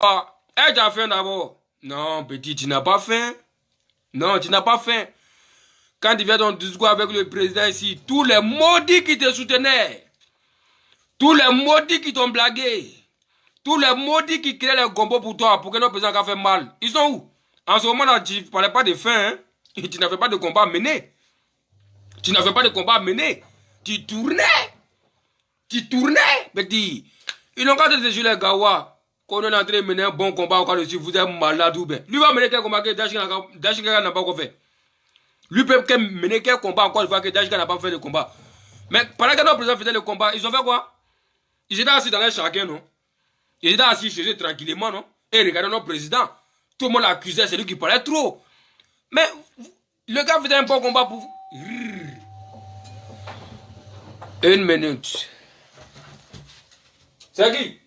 Eh, tu as faim d'abord. Non, petit, tu n'as pas faim. Non, tu n'as pas faim. Quand tu viens dans ton discours avec le président ici, tous les maudits qui te soutenaient, tous les maudits qui t'ont blagué, tous les maudits qui créent les combos pour toi, pour que notre président a fait mal, ils sont où? En ce moment-là, tu ne parlais pas de faim, hein? Et tu n'avais pas de combat à mener. Tu n'avais pas de combat à mener. Tu tournais. Tu tournais, petit. Ils n'ont qu'à te juger les Gawa. Qu'on est en train de mener un bon combat encore dessus, vous êtes malade ou bien. Lui va mener quel combat que Dashika n'a pas encore fait. Lui peut mener quel combat encore une fois que Dashika n'a pas fait de combat. Mais pendant que notre président faisait le combat, ils ont fait quoi? Ils étaient assis dans leur chacun, non? Ils étaient assis chez eux tranquillement, non? Et regardaient notre président. Tout le monde l'accusait, c'est lui qui parlait trop. Mais le gars faisait un bon combat pour vous. Une minute. C'est qui?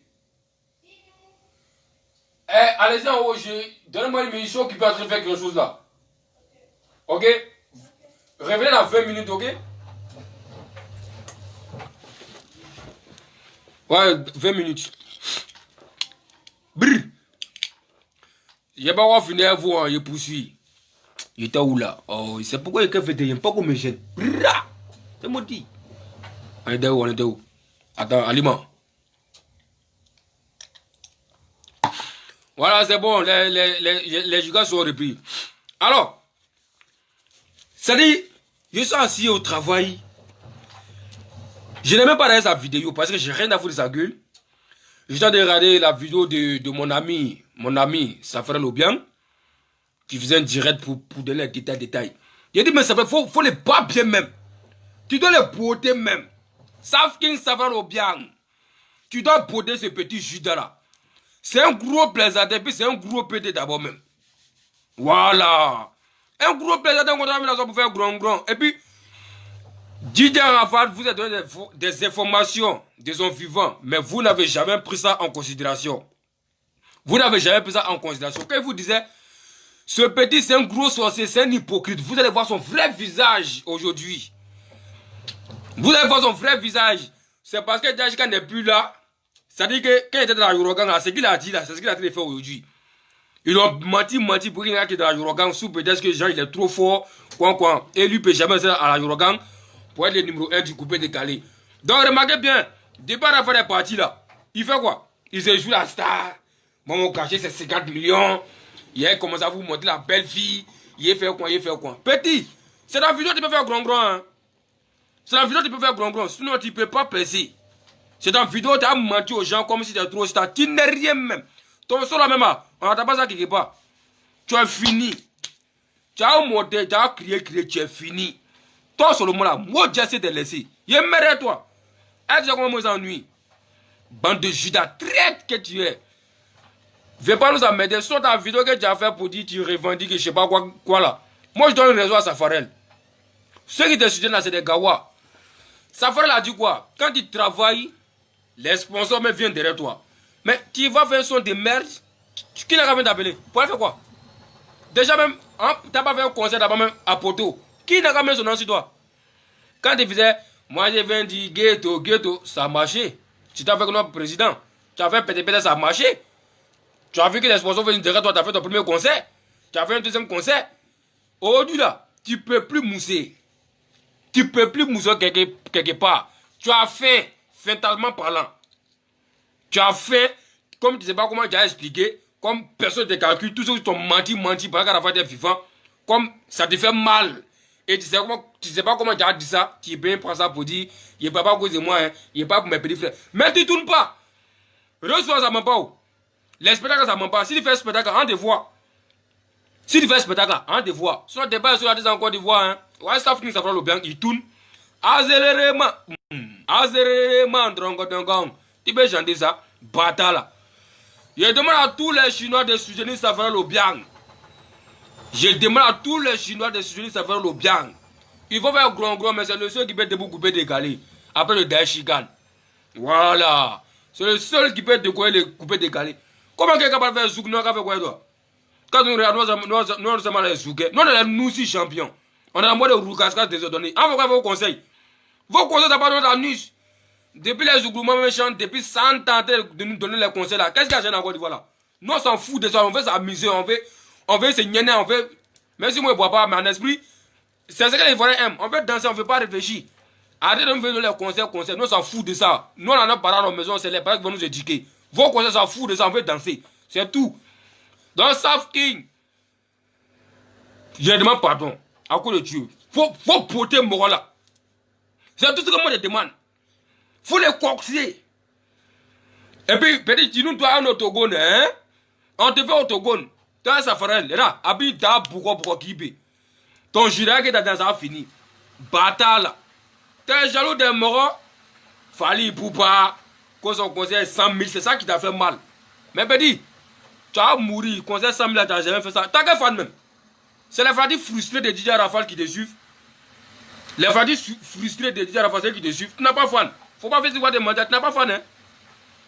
Eh, allez-y en haut, donnez-moi une mission qui peut faire quelque chose là. Ok? Revenez dans 20 minutes, ok? Ouais, 20 minutes. Brrr. J'ai pas fini à vous, je poursuis. Il était où là? Oh, c'est pourquoi il a fait des pas comme me jette. C'est maudit. On était où? On était où? Attends, aliment. Voilà, c'est bon, les gigas sont repris. Alors, ça dit, je suis assis au travail. Je n'ai même pas regardé sa vidéo parce que j'ai rien à foutre de sa gueule. Je suis en train de regarder la vidéo de mon ami Safran Obiang, qui faisait un direct pour donner les détails. Il a dit, mais ça faut les pas bien même. Tu dois les broder même. Safran Obiang, tu dois broder ce petit Judas là. C'est un gros plaisantin, puis c'est un gros pété d'abord même. Voilà. Un gros plaisantin qu'on a pour faire grand. Et puis, Didier Arafat vous a donné des informations de son vivant, mais vous n'avez jamais pris ça en considération. Vous n'avez jamais pris ça en considération. Quand il vous disait, ce petit c'est un gros sorcier, c'est un hypocrite, vous allez voir son vrai visage aujourd'hui. Vous allez voir son vrai visage. C'est parce que Dashika n'est plus là. C'est-à-dire que quand il était dans la Yorogan, c'est ce qu'il a dit là, c'est ce qu'il a fait aujourd'hui. Ils ont menti pour qu'il y ait dans la Yorogan, sous peut-être que Jean il est trop fort, quoi. Et lui peut jamais être à la Yorogan pour être le numéro 1 du coupé décalé. Donc remarquez bien, depuis à faire des parties là, il fait quoi? Il se joue la star. Bon, mon cachet c'est 50 millions. Il commence à vous montrer la belle fille. Il fait quoi? Petit, c'est dans la vidéo que tu peux faire grand. Hein? C'est dans la vidéo que tu peux faire grand. Sinon tu ne peux pas percer. C'est dans la vidéo, tu as menti aux gens comme si tu étais trop star. Tu n'es rien même. Ton sol là même, on n'entend pas ça quelque part. Tu es fini. Tu as monté, tu as crié, tu es fini. Toi seulement là, moi j'essaie de laisser. Il mérite toi. Est-ce que comment ça ennuie? Bande de Judas, traite que tu es. Viens pas nous amener sur ta vidéo que tu as fait pour dire tu revendiques, je sais pas quoi là. Moi je donne une raison à Safarel. Ceux qui te soutiennent là, c'est des Gawa. Safarel a dit quoi? Quand tu travailles, les sponsors même viennent derrière toi. Mais tu vas faire un son de merde. Qui n'a qu'à venir t'appeler? Pour faire quoi? Déjà même, hein, tu n'as pas fait un concert d'abord même à Poto. Qui n'a qu'à mettre son nom sur toi? Quand tu faisais, moi je viens du ghetto, ça a marché. Tu t'as fait comme notre président. Tu as fait pété, ça a marché. Tu as vu que les sponsors viennent derrière toi, tu as fait ton premier concert. Tu as fait un deuxième concert. Aujourd'hui là, tu ne peux plus mousser. Tu ne peux plus mousser quelque part. Tu as fait, fatalement parlant. Tu as fait, comme tu ne sais pas comment tu as expliqué, comme personne ne te calcule, tous ceux qui t'ont menti, pendant qu'à la fin des vivants, comme ça te fait mal. Et tu sais pas comment tu as dit ça, tu bien prends ça pour dire, il n'est pas à cause de moi, hein, il n'est pas pour mes petits frères. Mais tu ne tournes pas. Reçois ça ne ment pas. Les spectacles, ça ne ment pas. Si tu fais un spectacle, on te voit. Si tu fais un spectacle, on te voit. Sinon, tu n'es pas sur la tête encore de voir. Hein. Ouais, ça finit, ça fera le bien, il tourne. Azélérément, drongo. Tu peux chanter ça, bâtard là. Je demande à tous les Chinois de soutenir Safarel Obiang. Je demande à tous les Chinois de soutenir Safarel Obiang. Il faut faire grand, mais c'est le seul qui peut debout couper décalé. Après le Daishigan. Voilà. C'est le seul qui peut décoller le couper décalé. Comment quelqu'un va faire zouk, nous, fait quoi toi? Quand nous regardons, nous sommes les zouk. Nous aussi champions. On a la mode de roucascas désordonnée. En fait, vos conseils. Vos conseils, ça part dans la nuit. Depuis les Zouglous méchants, depuis 100 ans de nous donner les conseils là, qu'est-ce qu'il y a en Côte d'Ivoire là? Nous, on s'en fout de ça. On veut s'amuser, on veut se gêner, on veut... Même si moi, je ne bois pas, mais en esprit, c'est ce que les Ivoiriens aiment. On veut danser, on ne veut pas réfléchir. Arrêtez de nous faire les concerts. Nous, on s'en fout de ça. Nous, on en a parlé à nos maisons, c'est les parents qui vont nous éduquer. Vos concerts s'en foutent de ça, on veut danser. C'est tout. Donc, South King, je demande pardon. À cause de Dieu. Faut porter mon là. C'est tout ce que moi je demande. Faut les coxer. Et puis, peut-être, tu nous dois un autogone, hein? On te fait autogone. Toi, ça fera là. Abi, t'as beaucoup qui ton juré qui dans ça fini. Bâtard là. T'es jaloux d'un mort. Fallait pour pas. Quand son conseil 100 000, c'est ça qui t'a fait mal. Mais petit, tu as mouru. Conseil 100 000, t'as jamais fait ça. T'as qu'un fan même. C'est les fadis frustrés de DJ Rafale qui te suivent. Les fadis frustrés de DJ Rafale qui te suivent. Tu n'as pas fan. Faut pas faire ce que tu demandes. Tu n'as pas fan, hein.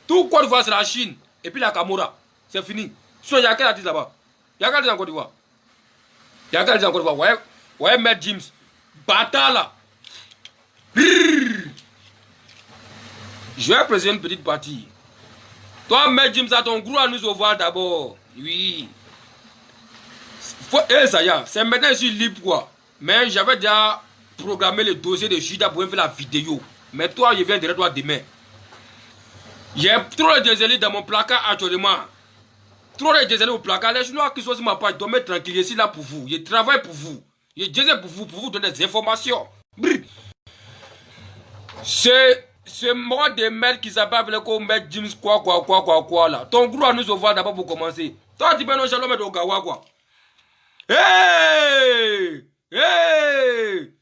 Tout Côte d'Ivoire, c'est la Chine. Et puis la Camorra. C'est fini. Soit il y a quel artiste là-bas? Il y a quel artiste en Côte d'Ivoire? Il y a quel artiste en Côte d'Ivoire? Ouais, Maître James. Bâtard là. Je vais présenter une petite partie. Toi, Maître James, à ton groupe à nous au voir d'abord. Oui. Ça y est, c'est maintenant je suis libre quoi. Mais j'avais déjà programmé le dossier de Judas pour faire la vidéo. Mais toi, je viens de toi demain. J'ai trop de désolé dans mon placard actuellement. Trop de désolé au placard. Les Chinois qui sont sur ma page, dormez tranquille, je suis là pour vous. Je travaille pour vous. Je disais pour vous donner des informations. C'est moi de maître qui s'appelle comme Maître James quoi là. Ton groupe à nous au voir d'abord pour commencer. Toi, tu peux nous chalons mettre au gawa quoi. Hey! Hey!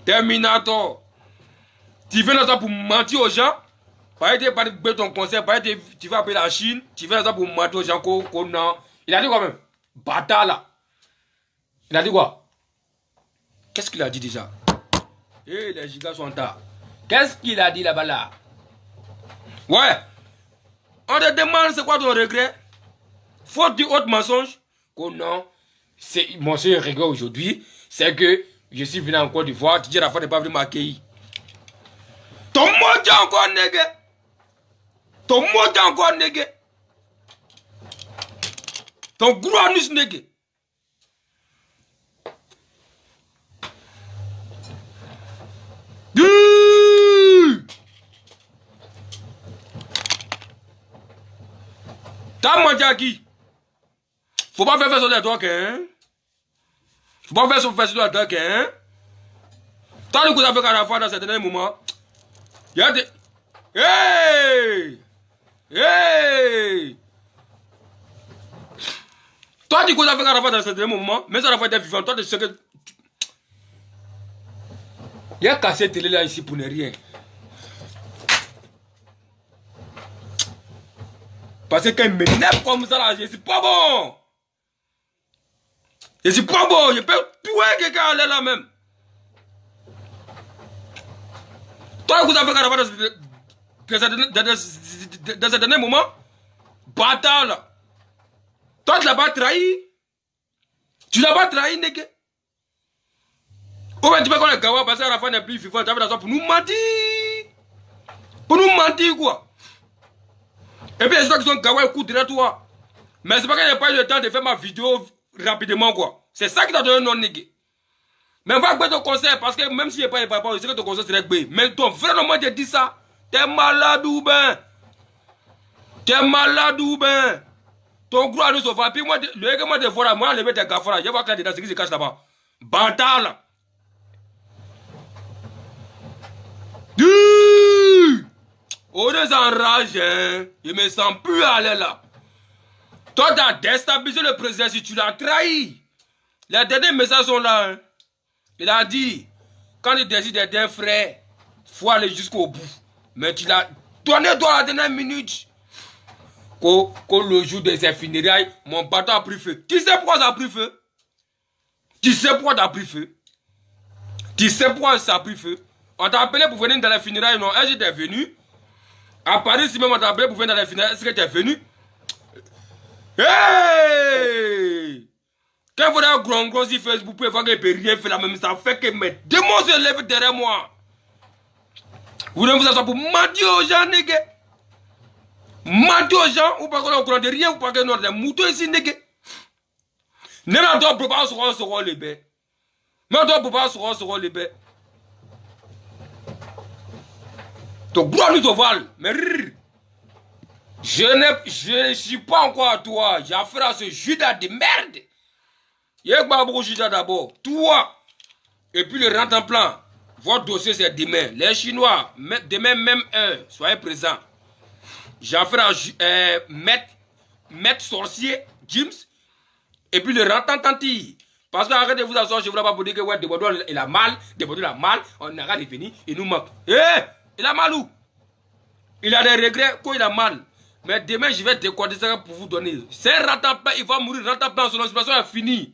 Terminator. Tu viens là pour mentir aux gens. Pas été par ton conseil, pas été, tu vas appeler la Chine. Tu viens là pour mentir aux gens qu'on non. Il a dit quoi même? Bâtard là. Il a dit quoi? Qu'est-ce qu'il a dit déjà? Eh, les gigas sont tard. Qu'est-ce qu'il a dit là-bas là? Ouais. On te demande c'est quoi ton regret? Faute du haut mensonge? Oh non, mon seul regret aujourd'hui, c'est que je suis venu en Côte d'Ivoire, tu dis la fois n'est pas venu m'accueillir. Ton mot est encore négué. Ton mot est encore négué. Ton gros anus négué. T'as menti à qui? Faut pas faire sur les doigts, hein? Faut pas faire sur les doigts, hein? Tant que vous avez fait à la fois dans certains moments, il y a des... Hey! Hey! Toi, tu as fait à la fois dans certains moments, mais ça la fois des vivants, toi, tu sais que... Il y a cassé télé là ici pour ne rien. Parce que quand il m'énerve comme ça là, je suis pas bon. Je suis pas bon, je peux tuer quelqu'un aller là même. Toi, vous avez fait dans ce dernier moment, bâtard là. Toi, tu l'as pas trahi. Tu l'as pas trahi, nègre. Ou bien tu peux qu'on est gawa parce qu'à la fin n'est plus vivant, tu as fait ça pour nous mentir. Pour nous mentir quoi. Et puis les gens qui sont gawa écoutent derrière toi. Mais c'est pas que j'ai pas eu le temps de faire ma vidéo rapidement quoi. C'est ça qui t'a donné non négé. Mais va que ton conseil parce que même si je n'ai pas je sais que ton conseil serait gbé. Mais ton frère normalement te dit ça. T'es malade ou ben. T'es malade ou ben. Ton gros nous sauve. Puis moi, le règlement de voilà, moi, lever tes gaffes je vois que là dedans, c'est qui se cache là-bas. Bâtard là. On est enragé, hein. Je me sens plus aller là. Toi, tu as déstabilisé le président si tu l'as trahi. Les derniers messages sont là. Hein. Il a dit, quand il décide d'être un frère, il faut aller jusqu'au bout. Mais tu l'as donné toi la dernière minute. Quand le jour de ses funérailles, mon bateau a pris feu. Tu sais pourquoi ça a pris feu? Tu sais pourquoi ça a pris feu? Tu sais pourquoi ça a pris feu? On t'a appelé pour venir dans les funérailles, non? Est-ce que tu es venu? À Paris, si même on t'a appelé pour venir dans les funérailles, est-ce que tu es venu? Hey! Quand vous avez un grand sur Facebook, vous pouvez voir qu'il ne peut rien faire la même. Ça fait que mes démons se lèvent derrière moi. Vous ne vous asseoir pour mentir aux gens, nègre. Mentir aux gens, ou pas qu'on est au courant de rien, ou pas qu'on est des moutons ici, négé. Ne m'entends pas sur les baies. M'entends pas sur les baies. Donc, gloire nous ovale. Mais je ne suis pas encore à toi. J'ai affaire à ce Judas de merde. Il y a beaucoup de Judas d'abord. Toi. Et puis le rente en plan. Votre dossier c'est demain. Les Chinois, demain même heure, soyez présents. J'ai affaire à maître sorcier, James. Et puis le rentant tanti. Parce que arrêtez de vous asseoir, je ne voudrais pas vous dire que ouais, Debordou il a mal, Debordou il a mal, on arrête de venir, il nous manque. Il a mal où? Il a des regrets quand il a mal. Mais demain, je vais décoder ça pour vous donner. C'est un rentant, il va mourir, rentant plan, son inspiration est finie.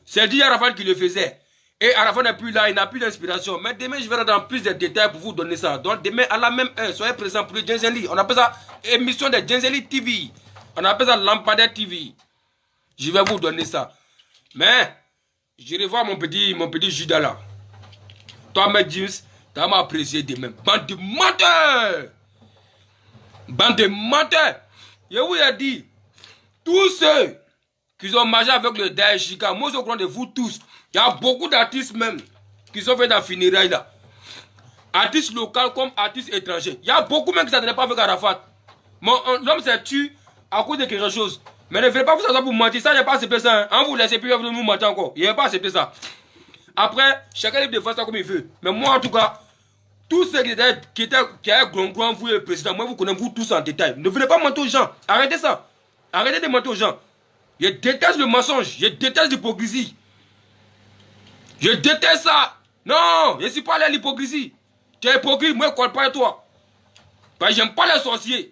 C'est dit à Arafat qui le faisait. Et Arafat n'est plus là, il n'a plus d'inspiration. Mais demain, je vais rentrer dans plus de détails pour vous donner ça. Donc demain, à la même heure, soyez présents pour le Djenzeli. On appelle ça émission de Djenzeli TV. On appelle ça Lampadaire TV. Je vais vous donner ça. Mais, je vais voir mon petit Judas là. Toi, mes James, tu vas m'apprécier demain. Bande de menteurs! Bande de menteurs! Je vous ai dit, tous ceux qui ont marché avec le Daeshika, moi je crois de vous tous, il y a beaucoup d'artistes même qui sont faits dans funérailles là. Artistes locaux comme artistes étrangers. Il y a beaucoup même qui ne s'attendaient pas avec Arafat. L'homme s'est tué à cause de quelque chose. Mais ne faites pas vous ça pour mentir. Ça, il n'y a pas accepté ça. Hein. Vous laissez plus nous mentir encore. Il n'y a pas accepté ça. Après, chacun libre de faire ça comme il veut. Mais moi, en tout cas, tous ceux qui avaient grand, vous le président, moi, vous connaissez vous tous en détail. Ne venez pas mentir aux gens. Arrêtez ça. Arrêtez de mentir aux gens. Je déteste le mensonge. Je déteste l'hypocrisie. Je déteste ça. Non, je ne suis pas allé à l'hypocrisie. Tu es hypocrite, moi, je ne crois pas à toi. Parce que j'aime pas les sorciers.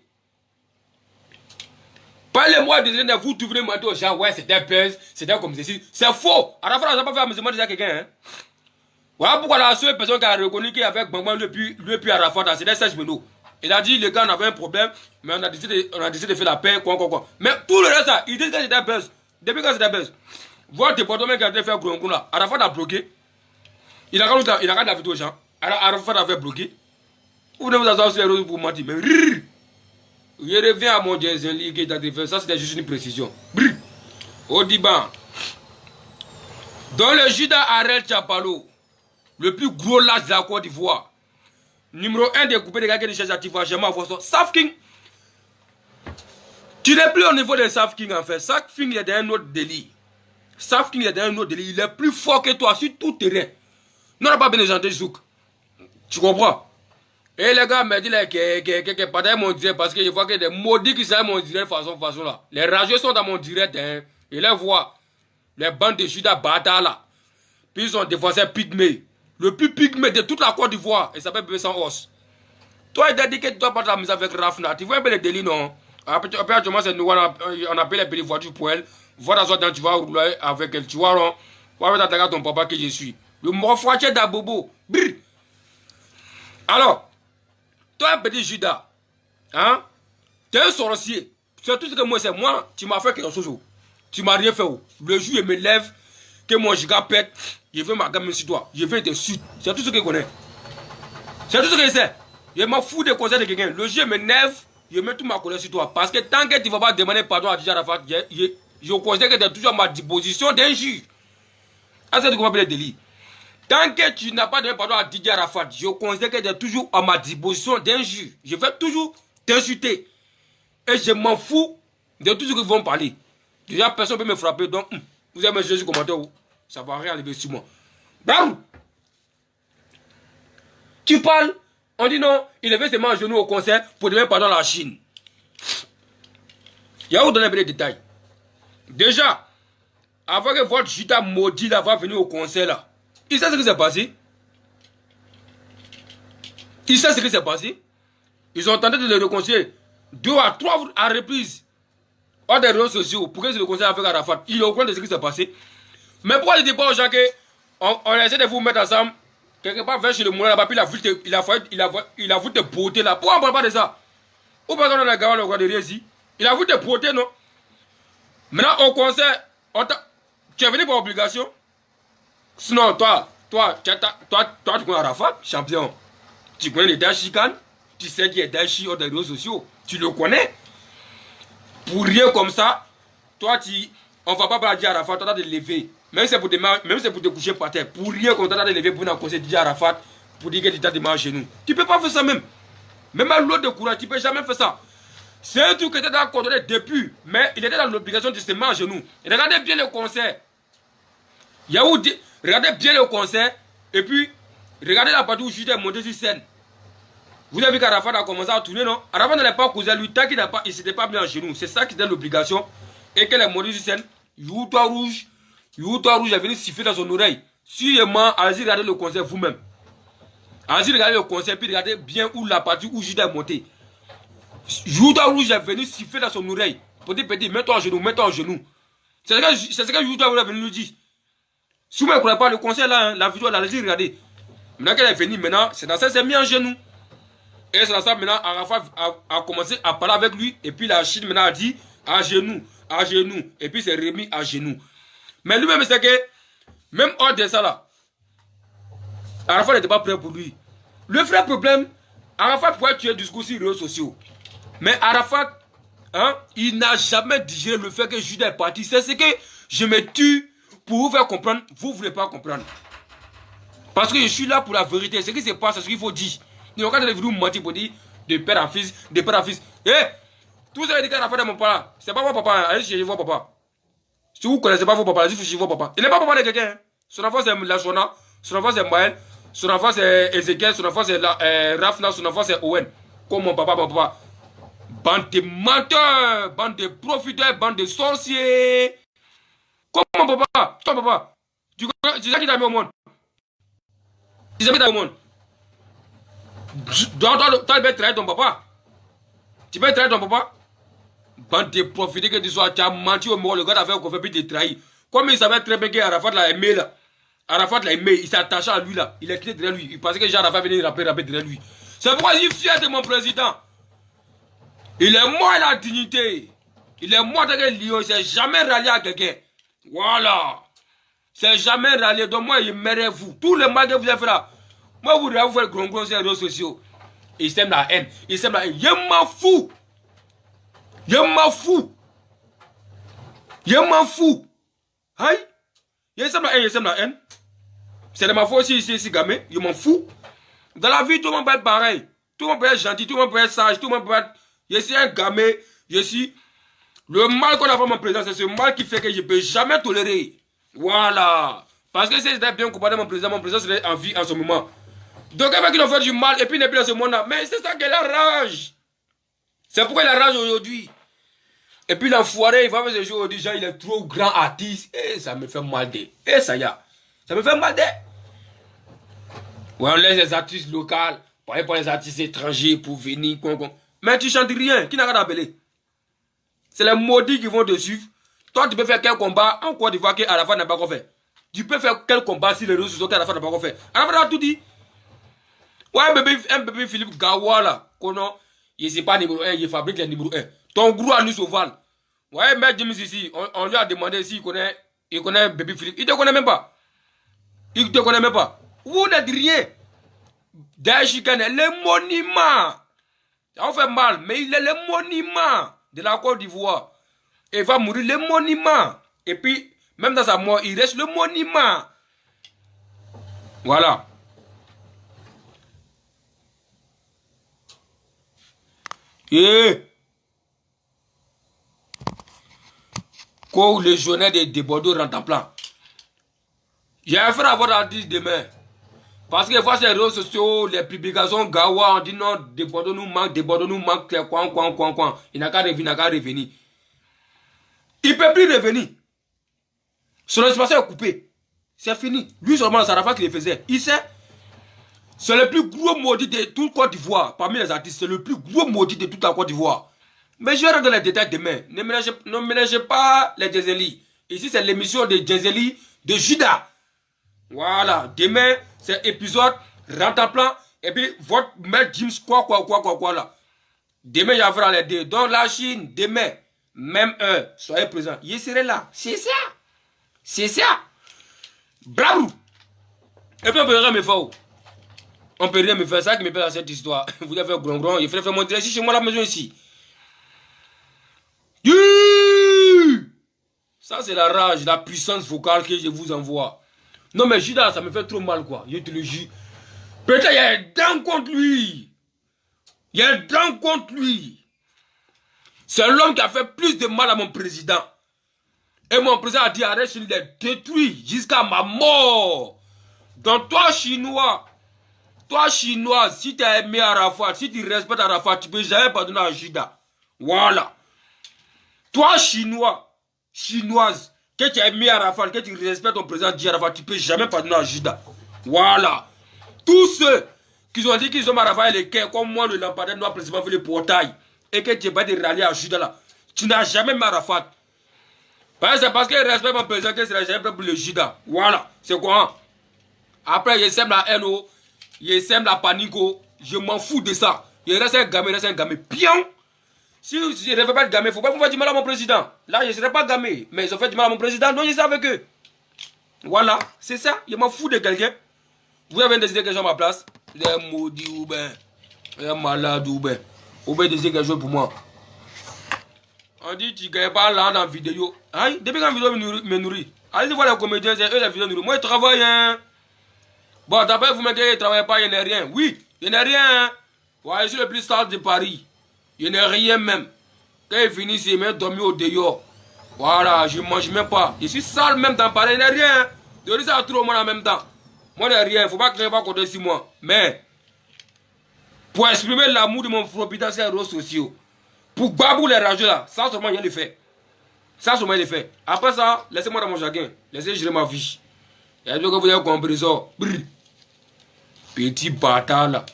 Parlez-moi de vous, tu venez mentir aux gens, ouais, c'était buzz, c'était comme ceci. C'est faux. À la fin, on n'a pas fait amusement de quelqu'un. Hein? Voilà pourquoi la seule personne qui a reconnu qu'il y avait Gbangban lui puis Arafat, c'était Serge Meno. Il a dit, les gars, on avait un problème, mais on a décidé de faire la paix, quoi. Mais tout le reste, il dit que c'était buzz. Depuis quand c'était buzz? Votre département qui a été fait Gbangban là, Arafat a bloqué. Il a regardé la vidéo aux gens. Arafat avait bloqué. Vous venez vous asseoir sur les roses pour mentir, mais je reviens à mon Djenzeli qui est en défense. Ça, c'était juste une précision. Brrr. Odiban. Dans le Judas Arel Tchapalo, le plus gros lâche de la Côte d'Ivoire, numéro 1 des coupés de gars qui ne cherchent à t'y jamais avoir ça. Safking. Tu n'es plus au niveau de Safking en fait. Safking il est dans un autre délit. Safking est dans un autre délit. Il est plus fort que toi sur tout terrain. Non, on n'a pas bien de Zouk. Tu comprends? Et les gars me disent que pas mon direct parce que je vois que des maudits qui sont dans mon direct façon là. Les rageux sont dans mon direct, hein. Et les voient. Les bandes de Judas bâtards là. Puis ils ont défoncé Pygmée. Le plus Pygmée de toute la Côte d'Ivoire. Il s'appelle Bébé sans os. Toi, il t'a dit que tu dois pas t'amuser avec Rafna. Tu vois un peu les délits, non? Après, c'est nous, on appelle les petites voitures pour elle. Voilà, tu vas rouler avec elle. Tu vois, non? Tu vas t'attaquer ton papa que je suis. Le morfoitier d'Abobo. Brrr. Alors. Toi, un petit Judas, hein? Tu es un sorcier. C'est tout ce que moi, c'est moi, tu m'as fait quelque chose. Tu m'as rien fait. Le jour où je me lève, que mon giga pète, je veux ma gamme sur toi. Je veux te suite. C'est tout ce que je connais. C'est tout ce que je sais. Je m'en fous des conseils de quelqu'un. Le jour où je me lève, je mets tout ma colère sur toi. Parce que tant que tu ne vas pas demander pardon à Didier Arafat, je considère que tu es toujours à ma disposition d'un juge. Ah, c'est ce qu'on appelle le délit. Tant que tu n'as pas donné pardon à Didier Arafat, je considère que tu es toujours à ma disposition d'un juge. Je vais toujours t'insulter. Et je m'en fous de tout ce qu'ils vont parler. Déjà, personne ne peut me frapper. Donc, vous avez mes yeux sur le commentaire. Ça ne va rien arriver sur moi. Bam! Tu parles, on dit non, il avait seulement un genou au concert pour demander pardon à la Chine. Il y a où donner les détails. Déjà, avant que votre Judas maudit là va venir au concert là, il sait ce qui s'est passé. Il sait ce qui s'est passé. Ils ont tenté de le réconcilier 2 à 3 à reprise hors des réseaux sociaux pour que se réconcilie avec Arafat. Il est au courant de ce qui s'est passé. Mais pourquoi il ne dit pas aux gens qu'on essaie de vous mettre ensemble quelque part vers chez le moulin là-bas, puis il a voulu te botter là. Pourquoi on ne parle pas de ça? Ou pas qu'on a la gamme le roi de ici? Il a voulu te botter, non? Maintenant, au concert, tu es venu par obligation? Sinon, toi, tu connais Arafat, champion. Tu connais les Dachikan, tu sais qu'il y a Dachi hors des réseaux sociaux. Tu le connais. Pour rien comme ça, toi, on ne va pas dire à Arafat, tu as de lever. Même si c'est pour te coucher par terre. Pour rien qu'on t'a de lever pour nous dire à Arafat, pour dire que tu as des mains chez nous. Tu ne peux pas faire ça même. Même à l'autre de courage, tu ne peux jamais faire ça. C'est un truc que tu as coordonné depuis, mais il était dans l'obligation de se mettre à genoux. Regardez bien le concert. Regardez bien le concert, et puis regardez la partie où Jude est monté sur scène. Vous avez vu qu'Arafat a commencé à tourner, non? Arafat n'allait pas causer lui, tant qu'il ne s'était pas mis en genoux. C'est ça qui était l'obligation. Et qu'elle est montée sur scène, Youtois rouge est venu siffler dans son oreille. Sûrement, allez-y regarder le concert vous-même. Allez-y regarder le concert, puis regardez bien où la partie où Jude est monté. Youtois rouge est venu siffler dans son oreille. Petit, mets-toi en genoux, mets-toi en genoux. C'est ce que Youtois rouge est venu nous dire. Si vous ne croyez pas le concert là, hein, la vidéo là, allez-y regarder. Maintenant qu'elle est venue, maintenant, c'est dans ça qu'elle s'est mis en genoux. Et c'est dans ça maintenant, Arafat a commencé à parler avec lui. Et puis la Chine maintenant a dit à genoux. Et puis c'est remis à genoux. Mais lui-même, c'est que, même hors de ça là, Arafat n'était pas prêt pour lui. Le vrai problème, Arafat pouvait tuer du discours sur les réseaux sociaux. Mais Arafat, hein, il n'a jamais digéré le fait que Judas est parti. C'est ce que je me tue pour vous faire comprendre. Vous ne voulez pas comprendre. Parce que je suis là pour la vérité. Ce qui se passe, c'est ce qu'il faut dire. Ils n'ont pas de vous mentir pour dire de père en fils, de père en fils. Eh, tout ça, il dit qu'Arafat est mon papa. C'est pas mon papa. Allez chercher vos papas. Si vous ne connaissez pas vos papas, allez chercher vos papas. Il n'est pas papa de quelqu'un. Hein. Son enfant, c'est Lachona. Son enfant, c'est Maël. Son enfant, c'est Ezekiel. Son enfant, c'est Rafna. Son enfant, c'est Owen. Comme mon papa, mon papa. Bande de menteurs, bande de profiteurs, bande de sorciers. Comme mon papa, ton papa. Tu sais qui t'a mis au monde. Tu sais qui t'a mis au monde. Donc, tu peux trahir ton papa. Tu peux trahir ton papa. Bande de profiteurs que tu sois, tu as menti au mort, le gars t'a fait qu'on fait plus te trahir. Comme il savait très bien qu'Arafat l'a aimé là. Arafat l'a aimé, il s'attachait à lui là. Il est quitté derrière lui. Il pensait que Jean Arafat venait rapper derrière lui. C'est pourquoi il est fier de mon président. Il est mort à la dignité. Il est mort dans le lion. Il ne s'est jamais rallié à quelqu'un. Voilà. Il ne s'est jamais rallié. Donc moi, il mérite vous. Tout le mal que vous avez fait là. Moi, vous devez vous faire gros sur les réseaux sociaux. Il sème la haine. Il sème la haine. Je m'en fous. Je m'en fous. Je m'en fous. Aïe. Il sème la haine. Il sème la haine. C'est de ma faute aussi ici, gamé. Je m'en fous. Dans la vie, tout le monde peut être pareil. Tout le monde peut être gentil. Tout le monde peut être sage. Tout le monde peut être... Je suis un gamé, je suis... Le mal qu'on a fait mon président, c'est ce mal qui fait que je ne peux jamais tolérer. Voilà. Parce que si j'étais bien comparé mon président serait en vie en ce moment. Donc, avec qui ont fait du mal et puis il n'est plus dans ce monde-là. Mais c'est ça qui la rage. C'est pourquoi il a rage aujourd'hui. Et puis l'enfoiré, il va faire ce jour aujourd'hui, il est trop grand artiste. Et ça me fait mal de. Et ça y a. Ça me fait mal de. Ouais, on laisse les artistes locaux, pas les artistes étrangers pour venir. Mais tu chantes rien, qui n'a rien appelé. C'est les maudits qui vont te suivre. Toi, tu peux faire quel combat en Côte d'Ivoire qu'Arafat n'a pas encore fait. Tu peux faire quel combat si les réseaux sociaux qu'Arafat n'a pas encore fait. Arafat a tout dit. Ouais, un bébé Philippe Gawa là, il n'est pas numéro 1, il fabrique les numéro 1. Ton gros à nous sauval. Ouais, mais James ici, on lui a demandé s'il connaît bébé Philippe. Il ne te connaît même pas. Il ne te connaît même pas. Vous n'êtes rien. Dachikane, le monument. Ça vous fait mal, mais il est le monument de la Côte d'Ivoire. Et il va mourir le monument. Et puis, même dans sa mort, il reste le monument. Voilà. Et quand le journal de Bordeaux rentre en plan. J'ai affaire à votre artiste demain. Parce que face les réseaux sociaux, les publications Gawa, on dit non, de Bordeaux nous manque, quoi. Il n'a qu'à revenir, Il ne peut plus revenir. Son expansion est coupée. C'est fini. Lui seulement, c'est Arafat qui le faisait. Il sait. C'est le plus gros maudit de toute Côte d'Ivoire. Parmi les artistes, c'est le plus gros maudit de toute la Côte d'Ivoire. Mais je vais rentrer dans les détails demain. Ne mélangez pas les Djezeli. Ici, c'est l'émission de Djezeli de Judas. Voilà. Demain, c'est épisode rentre en plan. Et puis, votre maître James, quoi là. Demain, il y aura les deux. Dans la Chine, demain, même heure, soyez présents. Je serai là. C'est ça. C'est ça. Bravo. Et puis, on peut rien me faire. On peut rien me faire. Ça qui me fait dans cette histoire. Vous devez faire grand. Il faut faire monter ici chez moi la maison ici. Ça, c'est la rage, la puissance vocale que je vous envoie. Non, mais Judas, ça me fait trop mal, quoi. Je te le jure. Peut-être il y a un dent contre lui. Il y a un dent contre lui. C'est l'homme qui a fait plus de mal à mon président. Et mon président a dit, arrête, je l'ai détruit jusqu'à ma mort. Donc toi, Chinois, si tu as aimé Arafat, si tu respectes Arafat, tu ne peux jamais pardonner à Judas. Voilà. Toi, Chinoise, que tu as aimé Arafat, que tu respectes ton président Arafat, tu ne peux jamais pardonner à Judas. Voilà. Tous ceux qui ont dit qu'ils ont Arafat et les cœurs, comme moi, le lampadaire noir président fait le portail, et que tu n'es pas de rallier à Judas là, tu n'as jamais aimé Arafat. C'est parce qu'il respecte mon président que c'est jamais prêt pour le Judas. Voilà. C'est quoi? Après, il sème la haine, il sème la panique, je m'en fous de ça. Il reste un gamin, Pion. Si je ne veux pas être gamin, il ne faut pas me faire du mal à mon président. Là, je ne serai pas gamin, mais ils ont fait du mal à mon président, donc je suis avec eux. Voilà, c'est ça. Je m'en fous de quelqu'un. Vous avez décidé quelque chose à ma place. Vous êtes maudit ou bien, vous êtes malade ou bien. Vous avez décidé quelque chose pour moi. On dit tu ne gagnes pas là dans la vidéo. Hein? Depuis quand la vidéo me nourrit. Allez voir les comédiens, c'est eux la vidéo nourrit. Moi, je travaille. Hein? Bon, d'après vous me dites qu'il ne travaille pas, il n'y a rien. Oui, il n'y a rien. Hein? Ouais, je suis le plus sale de Paris. Il n'y a rien même. Quand il finit, il m'a dormi au dehors. Voilà, je ne mange même pas. Je suis sale même dans Paris, il n'y a rien. Hein? De dire ça trop moi en même temps. Moi, il n'y a rien. Il ne faut pas que je ne pas compter sur moi. Mais, pour exprimer l'amour de mon frère dans ces réseaux sociaux, pour babou les rageux là, ça seulement il y a le fait. Ça seulement il le fait. Après ça, laissez-moi dans mon jardin. Laissez gérer ma vie. Et que vous avez compris ça. Brrr. Petit bâtard là.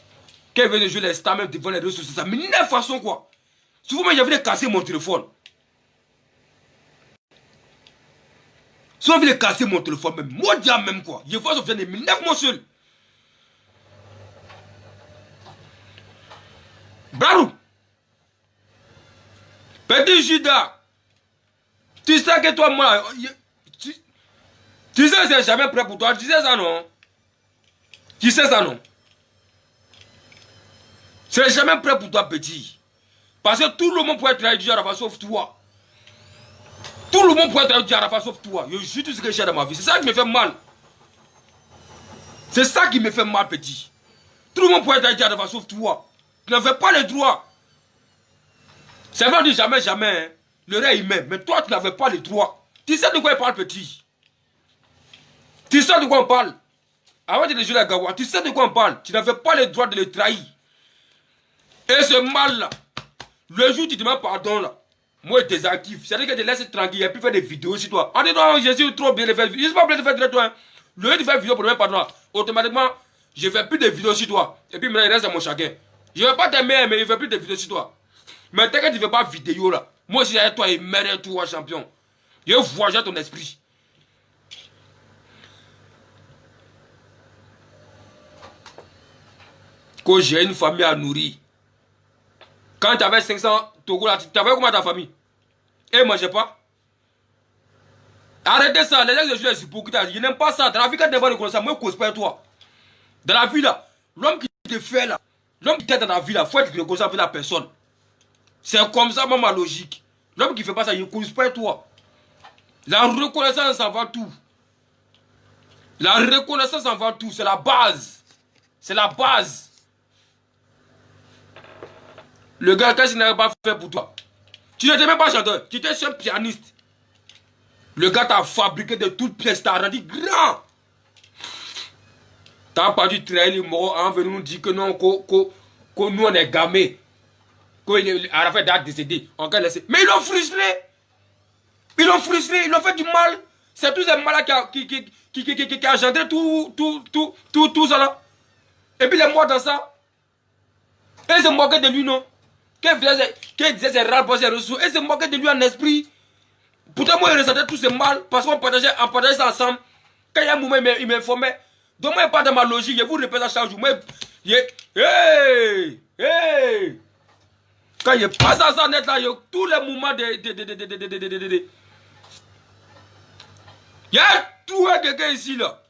Quand il veut jouer les stars même devant les réseaux sociaux, ça m'énerve façon quoi. Souvent, moi, j'avais casser mon téléphone. Souvent, je vais casser mon téléphone, même moi, déjà même quoi. Je vois ça vient de m'énerve moi seul. Bravo. Petit Judas. Tu sais que toi, moi, tu sais que c'est jamais prêt pour toi. Tu sais ça, non? Tu sais ça, non? C'est jamais prêt pour toi, petit. Parce que tout le monde pourrait trahir du Arafat sauf toi. Tout le monde pourrait trahir du Arafat sauf toi. Je suis tout ce que j'ai dans ma vie. C'est ça qui me fait mal. C'est ça qui me fait mal, petit. Tout le monde pourrait trahir du Arafat sauf toi. Tu n'avais pas le droit. C'est vrai, on dit jamais, jamais. Hein. Le rêve humain. Mais toi, tu n'avais pas le droit. Tu sais de quoi il parle, petit. Tu sais de quoi on parle. Avant de jouer la Gawa, tu sais de quoi on parle. Tu n'avais pas le droit de le trahir. Et ce mal-là, le jour où tu demandes pardon, là, moi, je désactive. C'est-à-dire que je te laisse tranquille. Il n'y a plus faire des vidéos sur toi. On dit non, je suis trop bien de faire vidéos. Je ne suis pas obligé de faire direct toi. Hein. Le lieu de faire vidéo pour le même pardon, là, automatiquement, je ne fais plus de vidéos sur toi. Et puis maintenant, il reste à mon chacun. Je ne vais pas t'aimer, mais je ne fais plus de vidéos sur toi. Mais tant que tu ne fais pas vidéo, là, moi, si avec toi, et merde, toi, champion. Je voyage ton esprit. Que j'ai une famille à nourrir. Quand tu avais 500 Togo là, tu avais comment ta famille? Et ne mangeait pas. Arrêtez ça, les gens que je suis les hypocrites, je n'aime pas ça. Dans la vie, quand tu n'as pas reconnaissance, moi je ne cause pas toi. Dans la vie là, l'homme qui te fait là, l'homme qui t'aide dans la vie là, il faut être reconnaissant avec la personne. C'est comme ça, ma logique. L'homme qui ne fait pas ça, il ne cause pas toi. La reconnaissance avant tout. La reconnaissance avant tout, c'est la base. C'est la base. Le gars, qu'est-ce qu'il n'avait pas fait pour toi? Tu n'étais même pas chanteur, tu étais seul pianiste. Le gars t'a fabriqué de toutes pièces, t'a rendu grand. T'as pas dû trahir les morts en venant nous dire que non, que nous on est gamés. Qu'Arafat est décédé. On va laisser. Mais ils l'ont frustré. Ils l'ont frustré, ils l'ont fait du mal. C'est tous ces malades qui a engendré tout ça là. Et puis il est mort dans ça. Et ils se moquaient de lui, non? Qu'il disait c'est rare pour ses ressources. Et se moquaient de lui en esprit. Pourtant, moi, je ressentais tous ces mal parce qu'on partageait ça ensemble. Quand il y a un moment, il m'informait. Donc, moi, je pas dans ma logique. Je vous répète ça chaque jour. Moi, hey! Quand je passe à ça net là, tous les moments il y a tout quelqu'un ici là.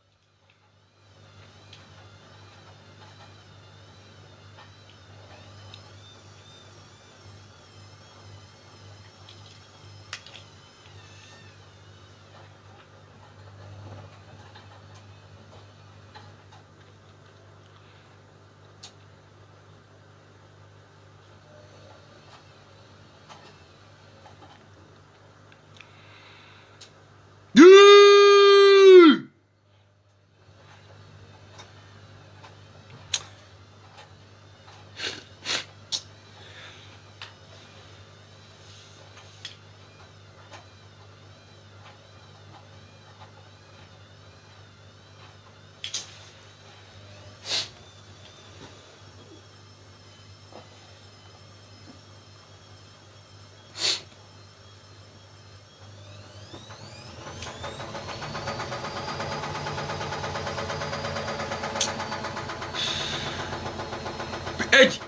Edge.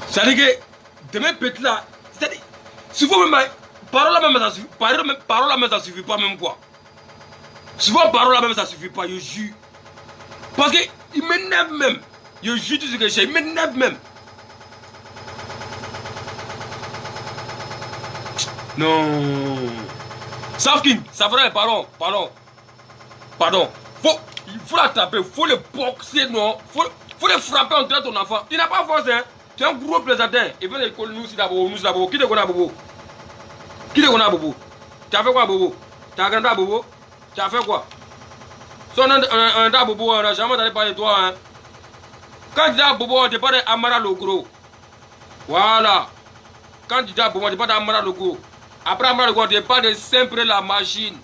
C'est-à-dire que demain petit là, c'est-à-dire, souvent même, parole là même ça suffit, parole là même ça suffit pas même quoi. Souvent parole là même ça suffit pas, je jure. Parce que il m'énerve même. Je jure tout ce que je sais, il m'énerve même. Non. Safkin, ça ferait, pardon. Il faut l'attraper, il faut le boxer, non. Faut le frapper en train de ton enfant. Il n'a pas force, hein. Tu es un gros plaisantin. Il vient d'école, nous, d'abord. Qui te connaît, Bobo? Qui te connaît, Bobo? Tu as fait quoi, Bobo? Tu as agrandi à Bobo? Tu as fait quoi? Son un Bobo, on n'a jamais entendu parler de toi, hein. Quand tu dis à Bobo, on te parle d'Amara Logro. Voilà. Quand tu dis à Bobo, on te parle d'Amara Logro. Après Amara Logro, on te parle de Sempre la machine.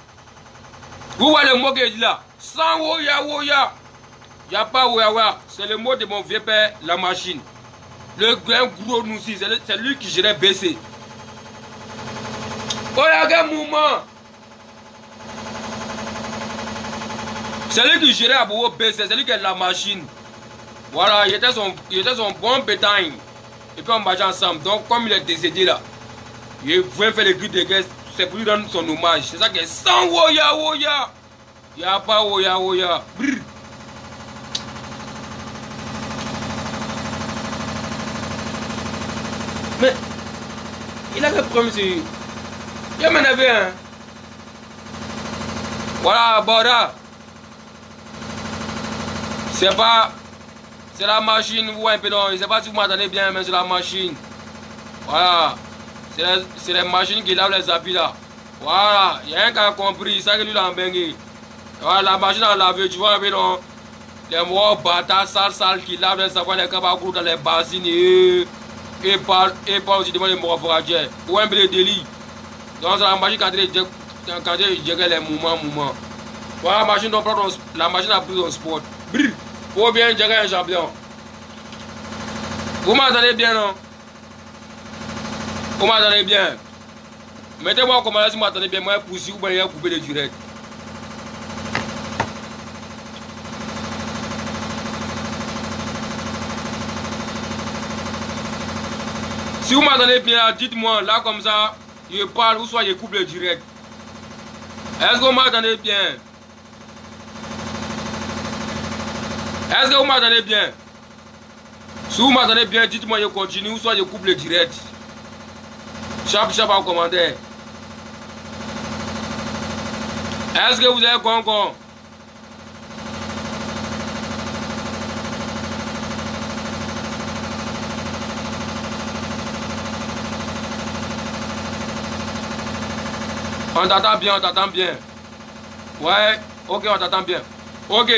Vous voyez le mot qu'il dit là? Sans Woya Woya. Il n'y a pas Woya. C'est le mot de mon vieux père, la machine. Le grand gros Noussi, c'est lui qui gérait BC. Oyaga Mouma. C'est lui qui gérait Abobo BC, c'est lui qui est la machine. Voilà, il était son bon bétail. Et puis on marchait ensemble. Donc comme il est décédé là, il voulait faire les cris de guerre, c'est pour lui rendre son hommage. C'est ça qui est sans Woya Woya. Il n'y a pas Woya Woya. Brrr. Mais il a le problème, c'est. Il m'en avait un. Voilà, Bora. C'est pas. C'est la machine, vous voyez un peu non. Je ne sais pas si vous m'entendez bien, mais c'est la machine. Voilà. C'est la machine qui lave les habits là. Voilà. Il y a un qui a compris. Ça que lui l'a embêté. Voilà, la machine à laver, tu vois un peu non. Les mots bâtards sales qui lavent les savons, les cabagous dans les bassines. Et parle aussi devant les morphologies. Ou un peu de délit. Donc c'est la machine quand il gère les mouvements. Voilà la machine, la machine a pris son sport. Brrr. Faut bien gérer un champion. Vous m'entendez bien, non? Vous m'entendez bien? Mettez-moi en commentaire si vous m'entendez bien. Moi, pousser ou bien couper le direct. Si vous m'entendez bien, dites-moi là comme ça, je parle ou soit je coupe le direct. Est-ce que vous m'entendez bien? Est-ce que vous m'entendez bien? Si vous m'entendez bien, dites-moi je continue ou soit je coupe le direct. Chap en commentaire. Est-ce que vous avez quoi encore? On t'entend bien, on t'entend bien. Ouais, ok, on t'entend bien. Ok.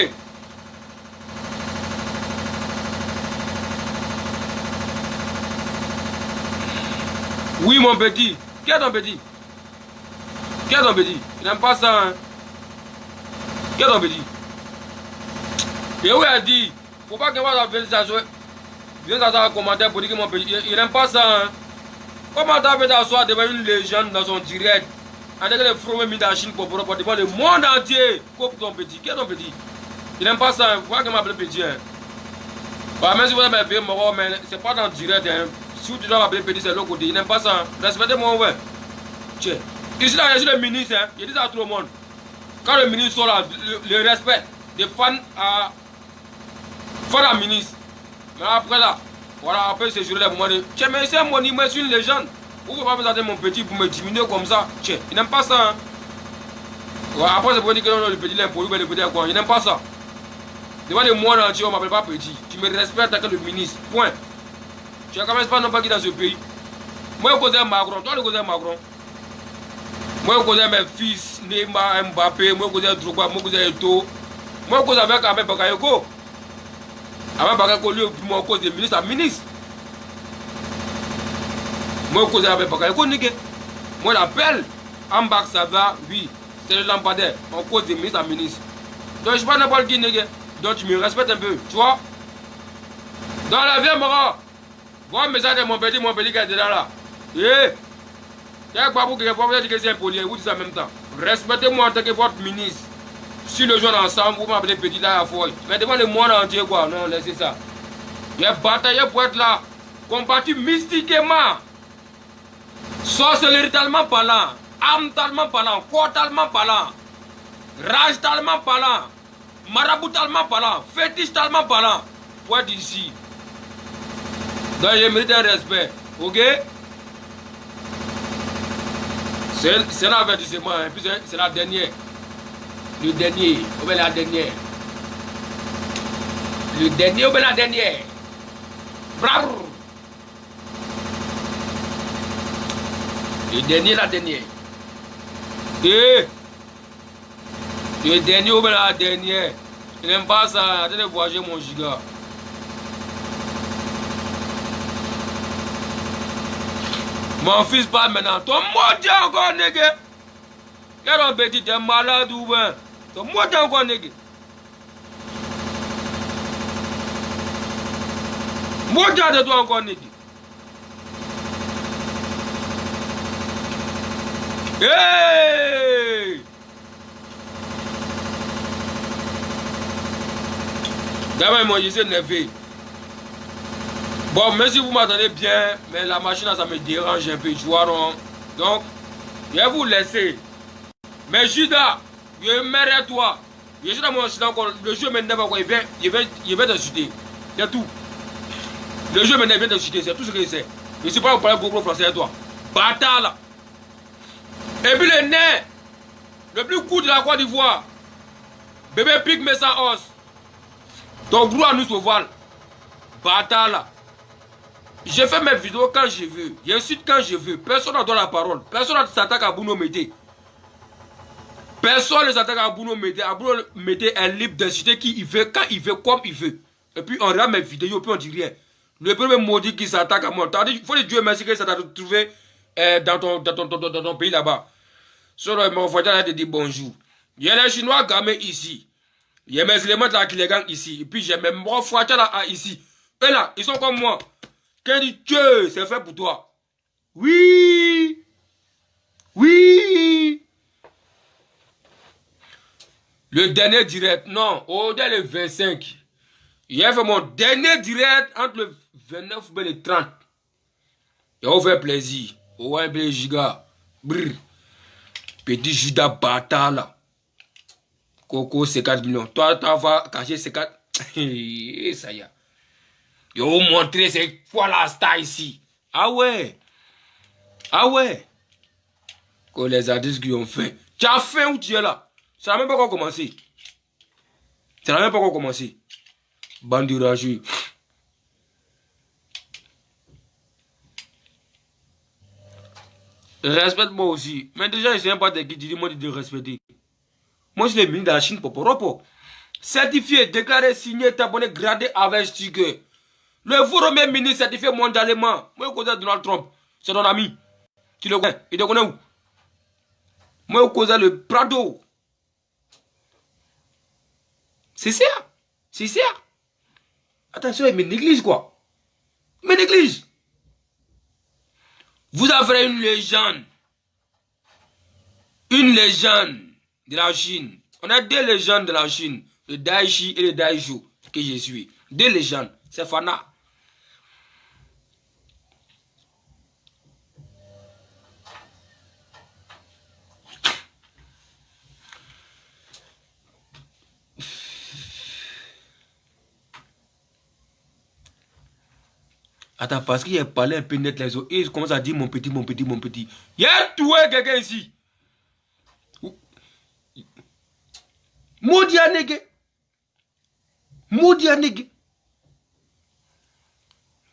Oui, mon petit. Qui est ton petit? Qui est ton petit? Il n'aime pas ça, hein? Qui est ton petit? Et où il a dit? Faut pas que moi la félicitation. Viens dans un commentaire pour dire que mon petit. Il n'aime pas ça, hein? Comment t'as fait t'asseoir devant une légende dans son direct? Avec les fromets mis dans la Chine pour devant le monde entier. Quoi pour ton petit? Qui est ton petit? Il n'aime pas ça, hein? Faut pas que m'appelle petit, hein? Bah, même si vous avez fait mon mais c'est pas dans le direct, hein? Si tu dois m'appeler petit, c'est l'autre côté. Il n'aime pas ça, hein? Respectez-moi, ouais. Tiens. Ici, là, je suis le ministre, hein? Je dis ça à tout le monde. Quand le ministre sort là, le respect des fans à ministre. Mais après là, voilà, après c'est juré pour moi. Tiens, mais c'est mon image, je suis une légende. Pourquoi pas présenter mon petit pour me diminuer comme ça? Tiens, il n'aime pas ça, hein? Ouais, après, c'est pour dire que non, le petit, il est impoli, mais le petit, quoi? Il n'aime pas ça. Devant le monde entier, on ne m'appelle pas petit. Tu me respectes en tant que le ministre. Point. Tu as quand même pas non pas qui dans ce pays. Moi, je connais Macron. Toi, tu connais Macron. Moi, je connais mes fils, Neymar, Mbappé. Moi, je connais Drogba. Moi, je connais Eto'o. Moi, je connais avec Ahmed Bakayoko. Ahmed Bakayoko, lui, moi, je connais ministre à ministre. Moi, je connais Ahmed Bakayoko, nigga. Moi, je l'appelle. Ambak, ça va, oui. C'est le lampadaire. On cause des ministres à ministre. Donc, je ne suis pas n'importe qui, nigga. Donc, tu me respectes un peu. Tu vois? Dans la vie, Mara. Vois un message de mon petit qui est dedans là. Eh! Quel babou qui est dire que c'est impoli, vous dites ça en même temps. Respectez-moi en tant que votre ministre. Si le jour ensemble, vous m'appelez petit là à foyer. Mais devant le monde entier, quoi. Non, laissez ça. Il a bataillé pour être là. Combattu mystiquement. Sorcelleritalement parlant. Âme-talement parlant. Corps-talement parlant. Rage-talement parlant. Maraboutalement parlant. Fétiche-talement parlant. Pour être ici. Donc, je mérite un respect. Ok? C'est l'avertissement. Et puis, c'est la dernière. Le dernier, ou bien la dernière. Le dernier ou bien la dernière. Bravo. Le dernier, la dernière. Et le dernier ou bien la dernière. Je n'aime pas ça. Attendez de voyager mon giga. Mon fils parle maintenant. Ton mot encore, nègre. Quel un petit, t'es malade ou bien? Ton mot encore, nègre. Moi, de toi encore, nègre. Hey! D'abord, moi, je suis énervé. Bon, même si vous m'entendez bien, mais la machine, ça me dérange un peu, tu vois, non? Donc, je vais vous laisser. Mais Judas, je m'arrête toi. Je suis dans mon silence encore. Le jeu m'énerve encore. Il vient t'insulter. C'est tout. Le jeu m'énerve, il vient t'insulter. C'est tout ce que je sais. Je ne suis pas au parler beaucoup français avec toi. Bâtard là. Et puis le nez, le plus court de la Côte d'Ivoire. Bébé pique mais sans os. Ton droit nous se voile. Bâtard là. Je fais mes vidéos quand je veux. J'insulte quand je veux. Personne n'a donne la parole. Personne ne s'attaque à Bruno Mété. Personne ne s'attaque à Bruno Mété. Bruno Mété est libre d'insulter qui il veut, quand il veut, comme il veut. Et puis on regarde mes vidéos, puis on dit rien. Le premier maudit qui s'attaque à moi. Il faut dire Dieu merci que ça t'a trouvé dans ton pays là-bas. Sur mon voisin te dit bonjour. Il y a les Chinois gamés ici. Il y a mes éléments de la Kilegang ici. Et puis j'ai mes morts voitures là ici. Eux là, ils sont comme moi. Quand dit Dieu, c'est fait pour toi. Oui. Oui. Le dernier direct, non, au-delà le 25. J'ai fait mon dernier direct entre le 29 et le 30. J'ai offert plaisir. Ouais, ben giga. Brr. Petit Judas bâtard là. Coco, c'est 4 millions. Toi, tu vas cacher ces 4. Ça y est. Ils vont montrer c'est quoi la star ici. Ah ouais. Ah ouais. Que les artistes qui ont fait. Tu as faim ou tu es là? Ça n'a même pas encore commencé. Ça n'a même pas encore commencé. Bande de rageux. Respecte-moi aussi. Mais déjà, je ne sais pas de qui tu dis moi de respecter. Moi, je suis le ministre de la Chine, Poporopo. Certifié, déclaré, signé, abonné, gradé, investigué. Le premier ministre certifié mondialement. Moi, je connais Donald Trump. C'est ton ami. Tu le connais. Il te connaît où? Moi, je connais le Prado. C'est ça. C'est ça. Attention, il me néglige quoi. Il me néglige. Vous avez une légende. Une légende de la Chine. On a deux légendes de la Chine. Le Daichi et le Daiju que je suis. Deux légendes. C'est Fana. Attends, parce qu'il a parlé un peu net les autres. Et il commence à dire mon petit, mon petit, mon petit. Il a tué quelqu'un ici. Maudit Anégué. Maudit Anégué.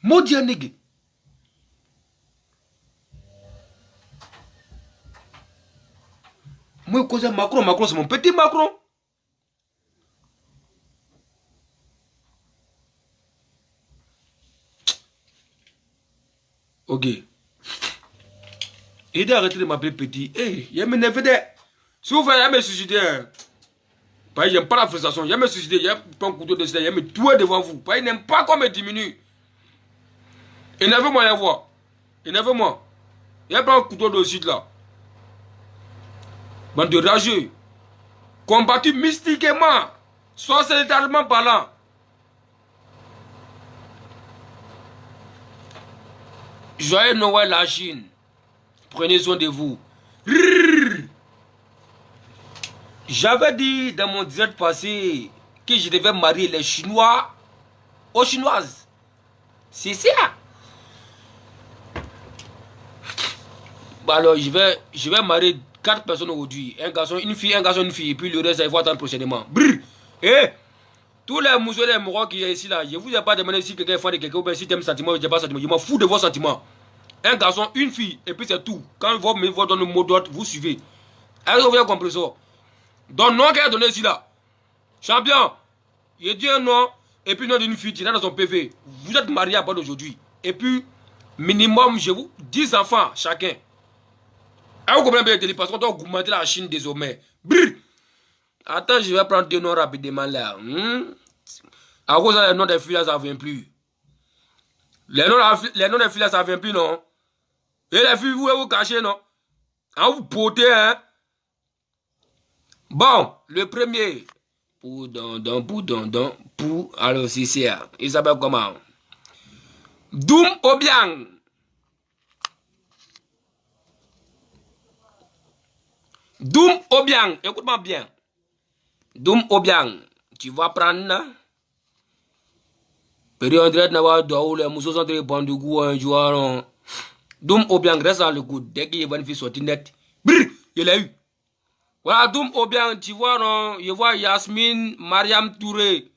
Maudit Anégué. Moi, je cause Macron. Macron, c'est mon petit Macron. Ok. Aidez à arrêter de m'appeler petit. Hey, il y a mes neveux. Si vous voulez me suicider, il n'aime pas la frustration. Il me suicider, il prend un couteau de il me tuer devant vous. Il n'aime pas qu'on me diminue. Énervez-moi, il voir. Énervez-moi. Il prend un couteau de site là. Bande de rageux. combattu mystiquement, sorcéralement parlant. Joyeux Noël la Chine. Prenez soin de vous. J'avais dit dans mon direct passé que je devais marier les Chinois aux Chinoises. C'est ça. Bah alors, je vais marier 4 personnes aujourd'hui. Un garçon, une fille, et puis le reste, il va attendre prochainement. Brrr. Et tous les musulmans, les Marocains qui sont ici, là, je ne vous ai pas demandé si quelqu'un est fan de quelqu'un ou bien si tu aimes sentiment ou tu n'aimes pas sentiment. Je m'en fous de vos sentiments. Un garçon, une fille, et puis c'est tout. Quand vous me voyez dans le mot d'ordre, vous suivez. Est-ce que vous avez compris ça? Donc, nom qu'elle a donné ici, là. Champion, il dit un nom, et puis nom d'une fille, tu es dans son PV. Vous êtes mariés à part d'aujourd'hui. Et puis, minimum, je vous, 10 enfants chacun. Vous comprenez bien, parce qu'on doit augmenter la Chine désormais. Brrr. Attends, je vais prendre 2 noms rapidement là. À cause des noms des filles là, ça ne vient plus. Les noms des filles là, ça ne vient plus, non? Et les filles, vous cachez, non? Vous potez, hein? Bon, le premier. Pour. Alors, c'est ça. Il s'appelle comment? Doum Obiang. Doum Obiang. Écoute-moi bien. Doum Obiang. Tu vas prendre. Période n'a pas les mousseaux sont très bons du goût un jour. Doum Obiang reste dans le goût. Dès qu'il y a une fille sortie net. Brrr, il l'a eu. Voilà, Doum Obiang, tu vois, non, je vois Yasmine Mariam Touré.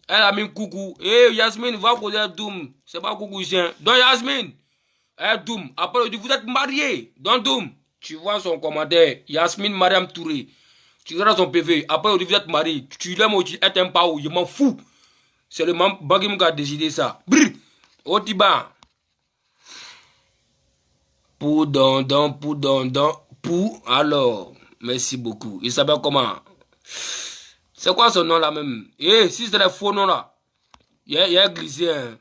Elle a mis coucou. Eh, Yasmine, va causer Doum. C'est pas coucou, chien. Donc, Yasmine, Doum, après, vous êtes mariés. Donc, Doum, tu vois son commentaire. Yasmine Mariam Touré. Tu regardes son PV. Après, vous êtes mariés. Tu l'aimes ou tu n'aimes pas ou je m'en fous. C'est le Bagim qui a décidé ça. Brrr, Otiba. Pour. Alors. Merci beaucoup. Il s'appelle comment? C'est quoi son nom là même? Eh, si c'est le faux nom là, il a glissé. Hein.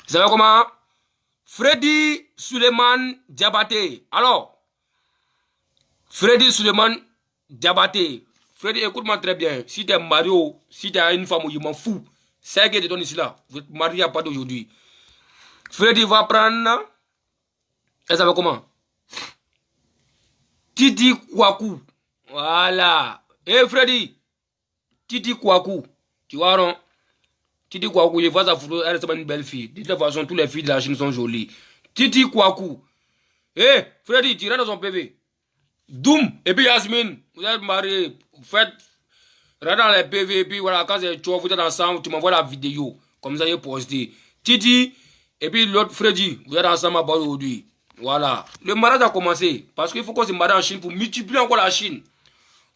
Il s'appelle comment? Freddy Suleiman Diabaté. Alors, Freddy Suleiman Diabaté. Freddy, écoute-moi très bien. Si tu es marié, si tu as une femme, je m'en fous. C'est ce que je te donne ici là. Vous êtes marié à pas d'aujourd'hui. Freddy va prendre. Elle s'appelle comment? Titi Kwaku. Voilà. Eh Freddy. Titi Kwaku. Tu vois non? Titi Kwaku, je vois sa photo, elle est une belle fille. De toute façon, toutes les filles de la Chine sont jolies. Titi Kwaku. Eh Freddy, tu rentres dans son PV. Doum. Et puis Yasmine, vous êtes mariés. Vous faites. Rentre dans les PV. Et puis voilà, quand c'est toi, vous êtes ensemble, tu m'envoies la vidéo. Comme ça, je posté. Titi. Et puis l'autre Freddy, vous êtes ensemble à bord aujourd'hui. Voilà. Le mariage a commencé. Parce qu'il faut qu'on se marie en Chine pour multiplier encore la Chine.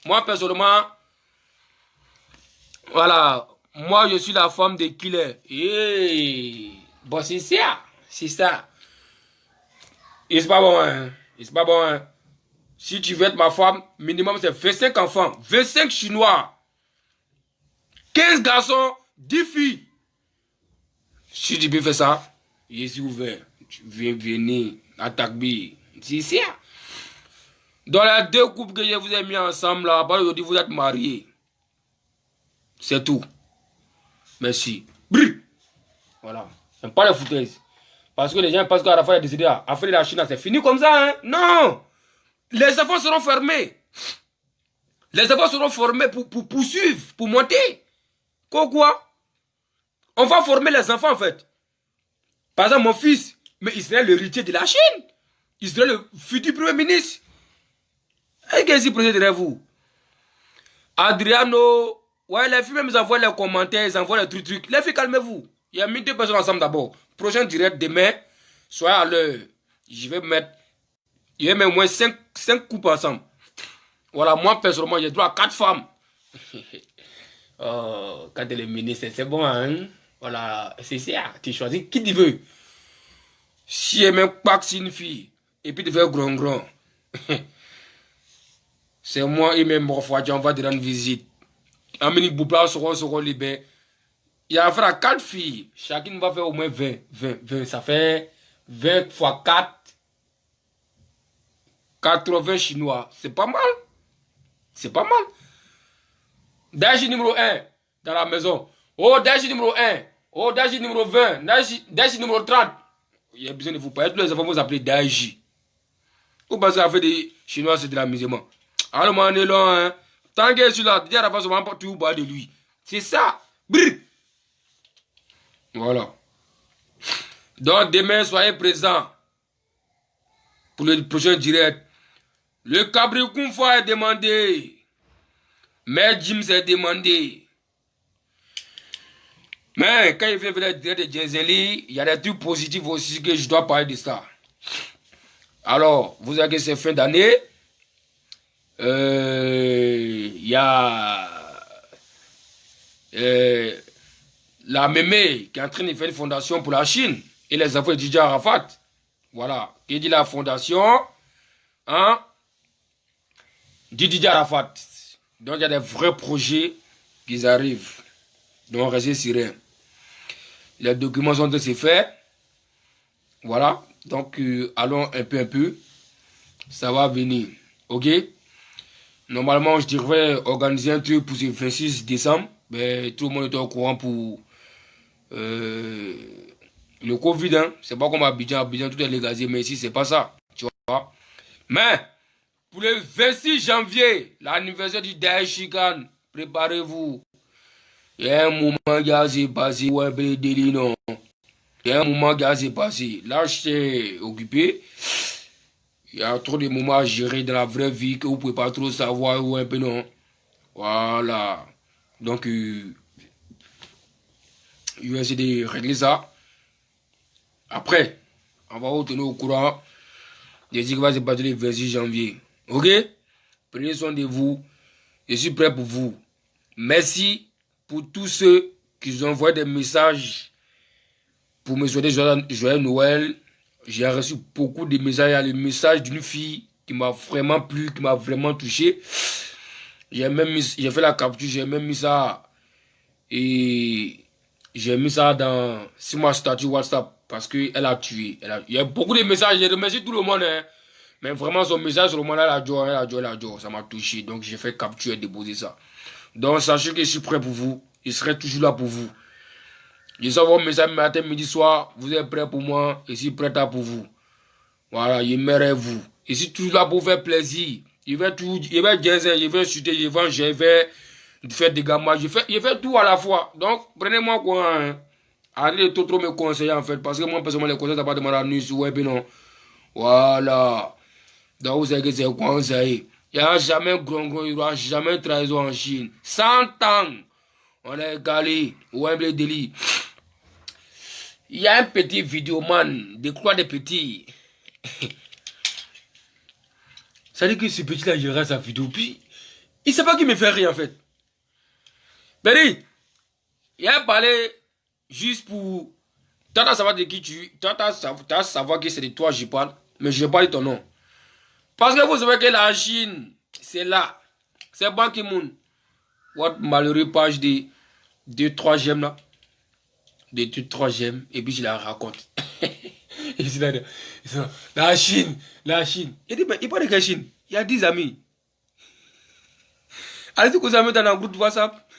Moi, personnellement, voilà. Moi, je suis la femme de Killer. Hey. Bon, c'est ça. C'est ça. Et c'est pas bon, hein. Et c'est pas bon, hein. Si tu veux être ma femme, minimum, c'est 25 enfants. 25 Chinois. 15 garçons, 10 filles. Si tu peux faire ça, je suis ouvert. Tu viens venir. Attaque-bi. C'est ça. Dans les 2 couples que je vous ai mis ensemble, là, aujourd'hui, vous êtes mariés. C'est tout. Merci. Brrr. Voilà. J'aime pas les foutaises. Parce que les gens pensent qu'à la fin, il a décidé à faire la Chine, c'est fini comme ça. Hein? Non. Les enfants seront fermés. Les enfants seront formés pour poursuivre, pour monter. Quoi? On va former les enfants, en fait. Par exemple, mon fils. Mais il serait l'héritier de la Chine. Il serait le futur premier ministre. Qu'est-ce qu'il président derrière vous? Adriano. Ouais, les filles même ils envoient les commentaires, ils envoient les trucs. Les filles, calmez-vous. Il y a mis 2 personnes ensemble d'abord. Prochain direct demain, soyez à l'heure. Je vais mettre au moins 5 couples ensemble. Voilà, moi personnellement, j'ai droit à 4 femmes. Oh, quand elle est ministre, c'est bon, hein? Voilà, c'est ça. Tu choisis qui tu veux. Si elle même pas que c'est une fille, et puis tu fais grand. C'est moi et même on va te rendre visite. En minute boupla seront libérés. Il y a affaire à 4 filles. Chacune va faire au moins 20. Ça fait 20 fois 4. 80 Chinois. C'est pas mal. C'est pas mal. Daesh numéro 1 dans la maison. Oh, Daesh numéro 1. Oh, Daesh numéro 20. Daesh numéro 30. Il y a besoin de vous parler. Tous les enfants vous appelez Daesh. Vous pensez qu'à faire des Chinois, c'est de l'amusement. Alors, on est là, hein. Tant qu'il est sur la tête, on va pas tout parler de lui. C'est ça. Brrr. Voilà. Donc, demain, soyez présents pour le prochain direct. Le Capricorn est demandé. Mais Jim s'est demandé. Mais quand il vient faire le direct de Jenzeli, il y a des trucs positifs aussi que je dois parler de ça. Alors, vous avez que c'est fin d'année. Il y a la Mémé qui est en train de faire une fondation pour la Chine et les enfants de Didier Arafat. Voilà. Qui dit la fondation, hein? Didier Arafat. Donc il y a des vrais projets qui arrivent. Donc restez serein. Les documents sont de se faire. Voilà. Donc allons un peu. Ça va venir. Ok? Normalement, je devrais organiser un truc pour ce 26 décembre. Mais tout le monde est au courant pour le Covid. Hein. C'est pas comme Abidjan. Abidjan, tout est légalisé. Mais ici, c'est pas ça. Tu vois? Mais, pour le 26 janvier, l'anniversaire du Daesh Khan, préparez-vous. Il y a un moment qui a s'est passé. Ouais, il y a un moment qui a s'est passé. Là, j'étais occupé. Il y a trop de moments à gérer dans la vraie vie que vous ne pouvez pas trop savoir ou un peu non. Voilà. Donc, je vais essayer de régler ça. Après, on va vous tenir au courant. Je dis qu'il va se passer le 26 janvier. Ok? Prenez soin de vous. Je suis prêt pour vous. Merci pour tous ceux qui ont envoyé des messages pour me souhaiter joyeux Noël. J'ai reçu beaucoup de messages. Il y a le message d'une fille qui m'a vraiment plu, qui m'a vraiment touché. J'ai fait la capture, j'ai même mis ça. Et j'ai mis ça sur ma statut WhatsApp parce qu'elle a tué. Il y a beaucoup de messages. Je remercie tout le monde. Hein. Mais vraiment, son message sur le moment, elle a joie. Ça m'a touché. Donc, j'ai fait capture et déposer ça. Donc, sachez que je suis prêt pour vous. Je serai toujours là pour vous. Je sais vos messages matin, midi, soir. Vous êtes prêts pour moi. Je suis prêt pour vous. Voilà, je m'aimerais vous. Je suis toujours là pour faire plaisir. Je vais gagner, je vais chuter, je vais faire des gammas. Je fais tout à la fois. Donc, prenez-moi quoi. Hein. Arrêtez de trop me conseiller en fait. Parce que moi, personnellement, les conseils, ça va demander à nous sur web, non. Voilà. Donc, vous savez que c'est quoi, vous savez. Il n'y a jamais grongon, il n'y aura jamais trahison en Chine. 100 ans. On est égalé. Ouais, le délit. Il y a un petit vidéoman de Croix des Petits. Ça dit que ce petit-là, il regarde sa vidéo. Puis, il ne sait pas qui me fait rire en fait. Benny, il a parlé juste pour. T'as savoir de qui tu. T'as savoir que c'est de toi que je parle. Mais je parle de ton nom. Parce que vous savez que la Chine, c'est là. C'est Ban Ki-moon. What malheureux page de 3 gemmes là. De 3 gemmes. Et puis je la raconte. La Chine. Il dit, il parle de quelle Chine? Il y a 10 amis. Allez-y que vous avez dans un groupe de WhatsApp.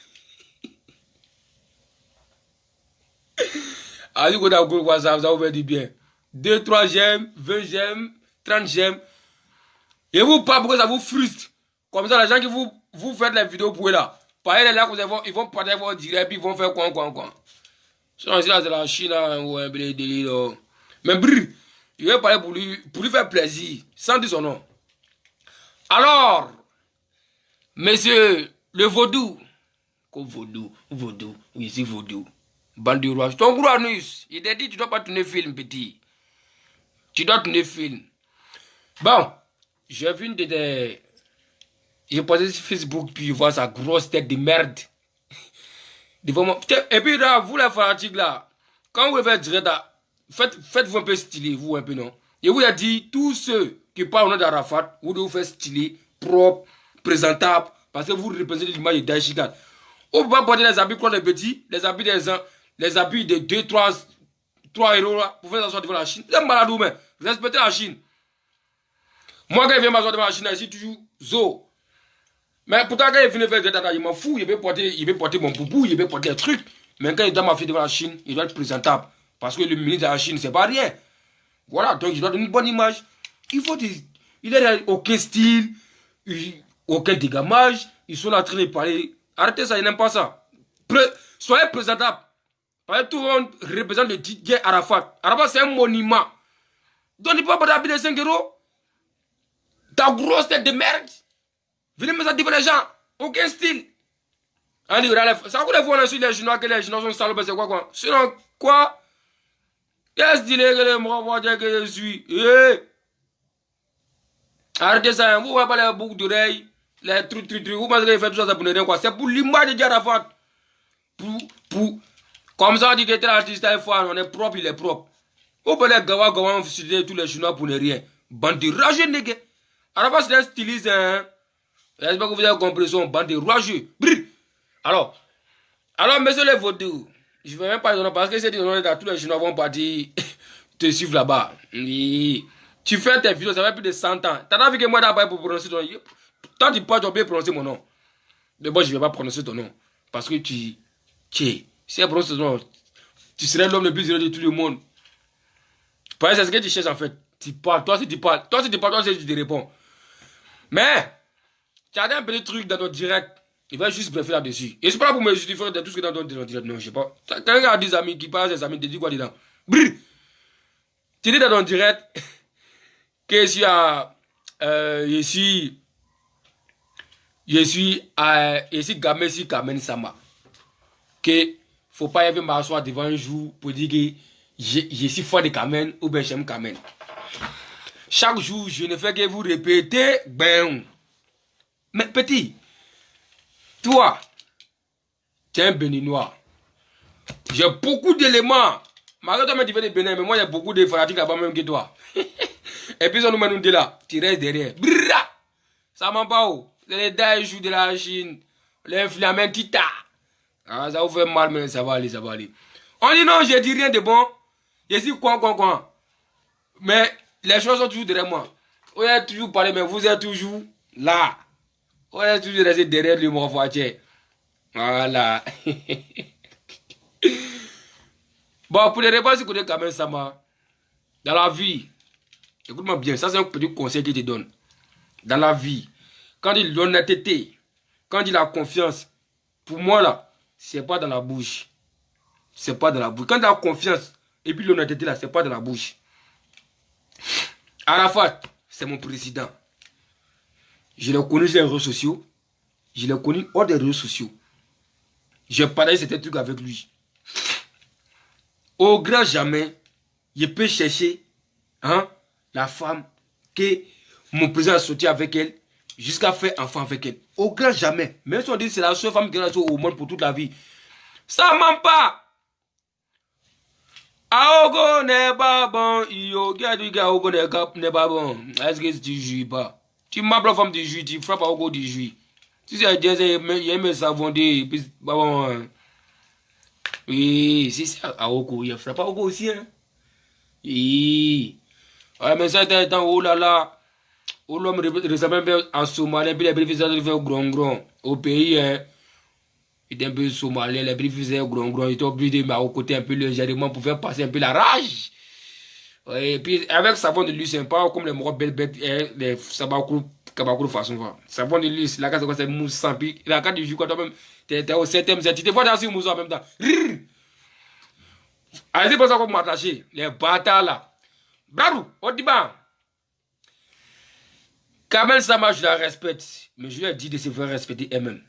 Allez-y que vous avez un groupe de WhatsApp, ça vous fait du bien. 2, 3 gemmes, 20 gemmes, 30 gemmes. Et vous parlez parce que ça vous frustre. Comme ça, les gens qui vous faites les vidéos pour eux là. Pareil, là, ils vont parler vos directs, puis ils vont faire quoi. Sinon, là, c'est la Chine, là, ou un peu délire. Mais brrr, il va parler pour lui faire plaisir, sans dire son nom. Alors, monsieur, le vaudou. Quoi vaudou, oui, c'est vaudou. Bande de rois. Ton gros anus, il t'a dit, tu dois pas tourner film, petit. Tu dois tourner film. Bon, j'ai vu une de tes. J'ai posé sur Facebook, puis je vois sa grosse tête de merde. Devant moi. Et puis là, vous les fanatiques là, quand vous le faites direct, faites-vous un peu stylé, vous un peu non. Et vous a dit, tous ceux qui parlent au nom d'Arafat, vous devez vous faire stylé, propre, présentable, parce que vous représentez l'image de Daesh Khan. On ne peut pas porter les habits comme les petits, les habits de 2, 3 héros là, pour faire s'asseoir devant la Chine. Vous êtes malade ou même, respectez la Chine. Moi, quand je viens m'asseoir devant la Chine, je suis toujours zo. Mais pourtant, quand il vient faire des data, il m'en fout. Il veut porter mon boubou, il veut porter des trucs. Mais quand il doit m'afficher devant la Chine, il doit être présentable. Parce que le ministre de la Chine, c'est pas rien. Voilà, donc il doit donner une bonne image. Il n'a aucun style, aucun dégamage. Ils sont là en train de parler. Arrêtez ça, ils n'aiment pas ça. Soyez présentable. Parce que tout le monde représente le DJ Arafat. Arafat, c'est un monument. Donc, il peut pas t'habiller 5 euros. Ta grosse tête de merde. Venez me dire les gens. Aucun style. Ça coûte des fois sur les Chinois que les Chinois sont salopes, c'est quoi? Sinon, quoi? Qu'est-ce que je me dire que je suis? Arrêtez ça, vous voyez pas les boucles d'oreilles, les trucs. Vous pensez que faites tout ça pour ne rien quoi? C'est pour l'image de Arafat. Comme ça, on dit que tel artiste est fort, on est propre, il est propre. Vous pouvez les gawa, on fait tous les Chinois pour ne rien. Bande de rageux, nègre. Arafat, c'est un styliste, hein. J'espère que vous avez compris son bande de rageux. Alors, monsieur les vaudous, je ne vais même pas donner parce que c'est dit que tous les Chinois vont partir te suivre là-bas. Tu fais tes vidéos, ça fait plus de 100 ans. Tu as vu que moi, d'abord, pour prononcer ton nom. Tant que tu parles, tu as bien prononcé mon nom. D'abord, je ne vais pas prononcer ton nom. Parce que si tu prononces ton nom, tu serais l'homme le plus heureux de tout le monde. Parce que c'est ce que tu cherches en fait. Tu parles, toi, si tu parles, toi, si tu te réponds. Mais, tu as un petit truc dans ton direct. Il va juste briefer là-dessus. Et c'est pas pour me justifier de tout ce que dans ton direct. Non, je sais pas. Quelqu'un a des amis qui parlent, ses amis, te dit quoi dedans? Brrr. Tu dis dans ton direct que je suis Gamesi Kamen Sama. Que faut pas y m'asseoir devant un jour pour dire que je suis fort de Kamen ou bien j'aime Kamen. Chaque jour, je ne fais que vous répéter, ben. Mais petit, toi, tu es un béninois. J'ai beaucoup d'éléments. Malgré toi, tu viens de Bénin, mais moi, il y a beaucoup de fanatiques là-bas même que toi. Et puis, on nous met là, tu restes derrière. Brrra! Ça m'en pas où? C'est les Daïchou de la Chine, les Flamentita. Ah, ça vous fait mal, mais ça va aller, ça va aller. On dit non, je dis rien de bon. Je dis quoi. Mais les choses sont toujours derrière moi. Vous avez toujours parlé, mais vous êtes toujours là. Vous êtes toujours resté derrière le mot voiture. Voilà. Bon, pour les réponses, écoutez quand même ça m'a. Dans la vie, écoute-moi bien, ça c'est un petit conseil qu'il te donne. Dans la vie, quand il donne l'honnêteté, quand il a la confiance, pour moi là, c'est pas dans la bouche. C'est pas dans la bouche. Quand il a la confiance, et puis l'honnêteté là, c'est pas dans la bouche. Arafat, c'est mon président. Je l'ai connu sur les réseaux sociaux. Je l'ai connu hors des réseaux sociaux. J'ai parlé de ce truc avec lui. Au grand jamais, je peux chercher la femme que mon président a sorti avec elle jusqu'à faire enfant avec elle. Au grand jamais. Même si on dit que c'est la seule femme qui est au monde pour toute la vie. Ça ment pas. Aogo n'est pas bon. Aogo n'est pas bon. Est-ce que tu jouis pas? Tu m'appelles la femme du jouis, tu frappes Aogo du jouis. Si c'est Dieu, il y a mes savons de. Bon. Oui, si c'est Aogo, il frappe Aogo aussi. Hein? Oui. Ouais, mais ça était temps, oh là là. Oh l'homme ressemble en Somalie, puis les briefs faisaient gron. Au pays, hein. Il était un peu somalien, les briefs faisaient gron. Il était obligé de mettre au côté un peu légèrement pour faire passer un peu la rage. Et puis avec savon de lui, c'est pas comme les morts belles bêtes, les sabakourou façon. Savon de lui, la case c'est mousse sans pique. La carte du jus, quand toi-même, t'es au 7e, tu te vois dans ce mousse en même temps. Allez, c'est pour ça qu'on m'a attaché. Les bâtards là. Bravo, Odiba. Kamel Sama, je la respecte. Mais je lui ai dit de se faire respecter elle-même.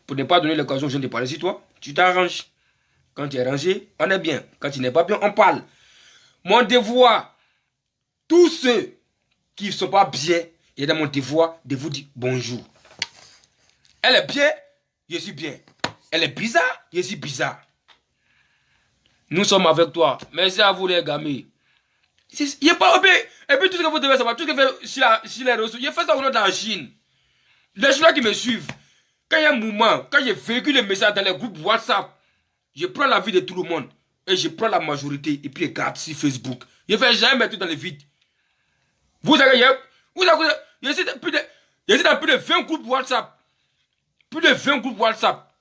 Pour ne pas donner l'occasion aux gens de parler sur toi, tu t'arranges. Quand tu es rangé, on est bien. Quand tu n'es pas bien, on parle. Mon devoir, tous ceux qui ne sont pas bien, il est dans mon devoir de vous dire bonjour. Elle est bien, je suis bien. Elle est bizarre, je suis bizarre. Nous sommes avec toi. Merci à vous les gamins. Il n'y a pas. Et puis tout ce que vous devez savoir, tout ce que fait sur les réseaux, il fait ça au nom de la Chine. Les Chinois qui me suivent, quand il y a un moment, quand je véhicule les messages dans les groupes WhatsApp, je prends la vie de tout le monde. Et je prends la majorité et puis je garde sur Facebook. Je ne fais jamais mettre tout dans les vides. Vous savez, je suis dans plus de 20 groupes WhatsApp. Plus de 20 groupes WhatsApp.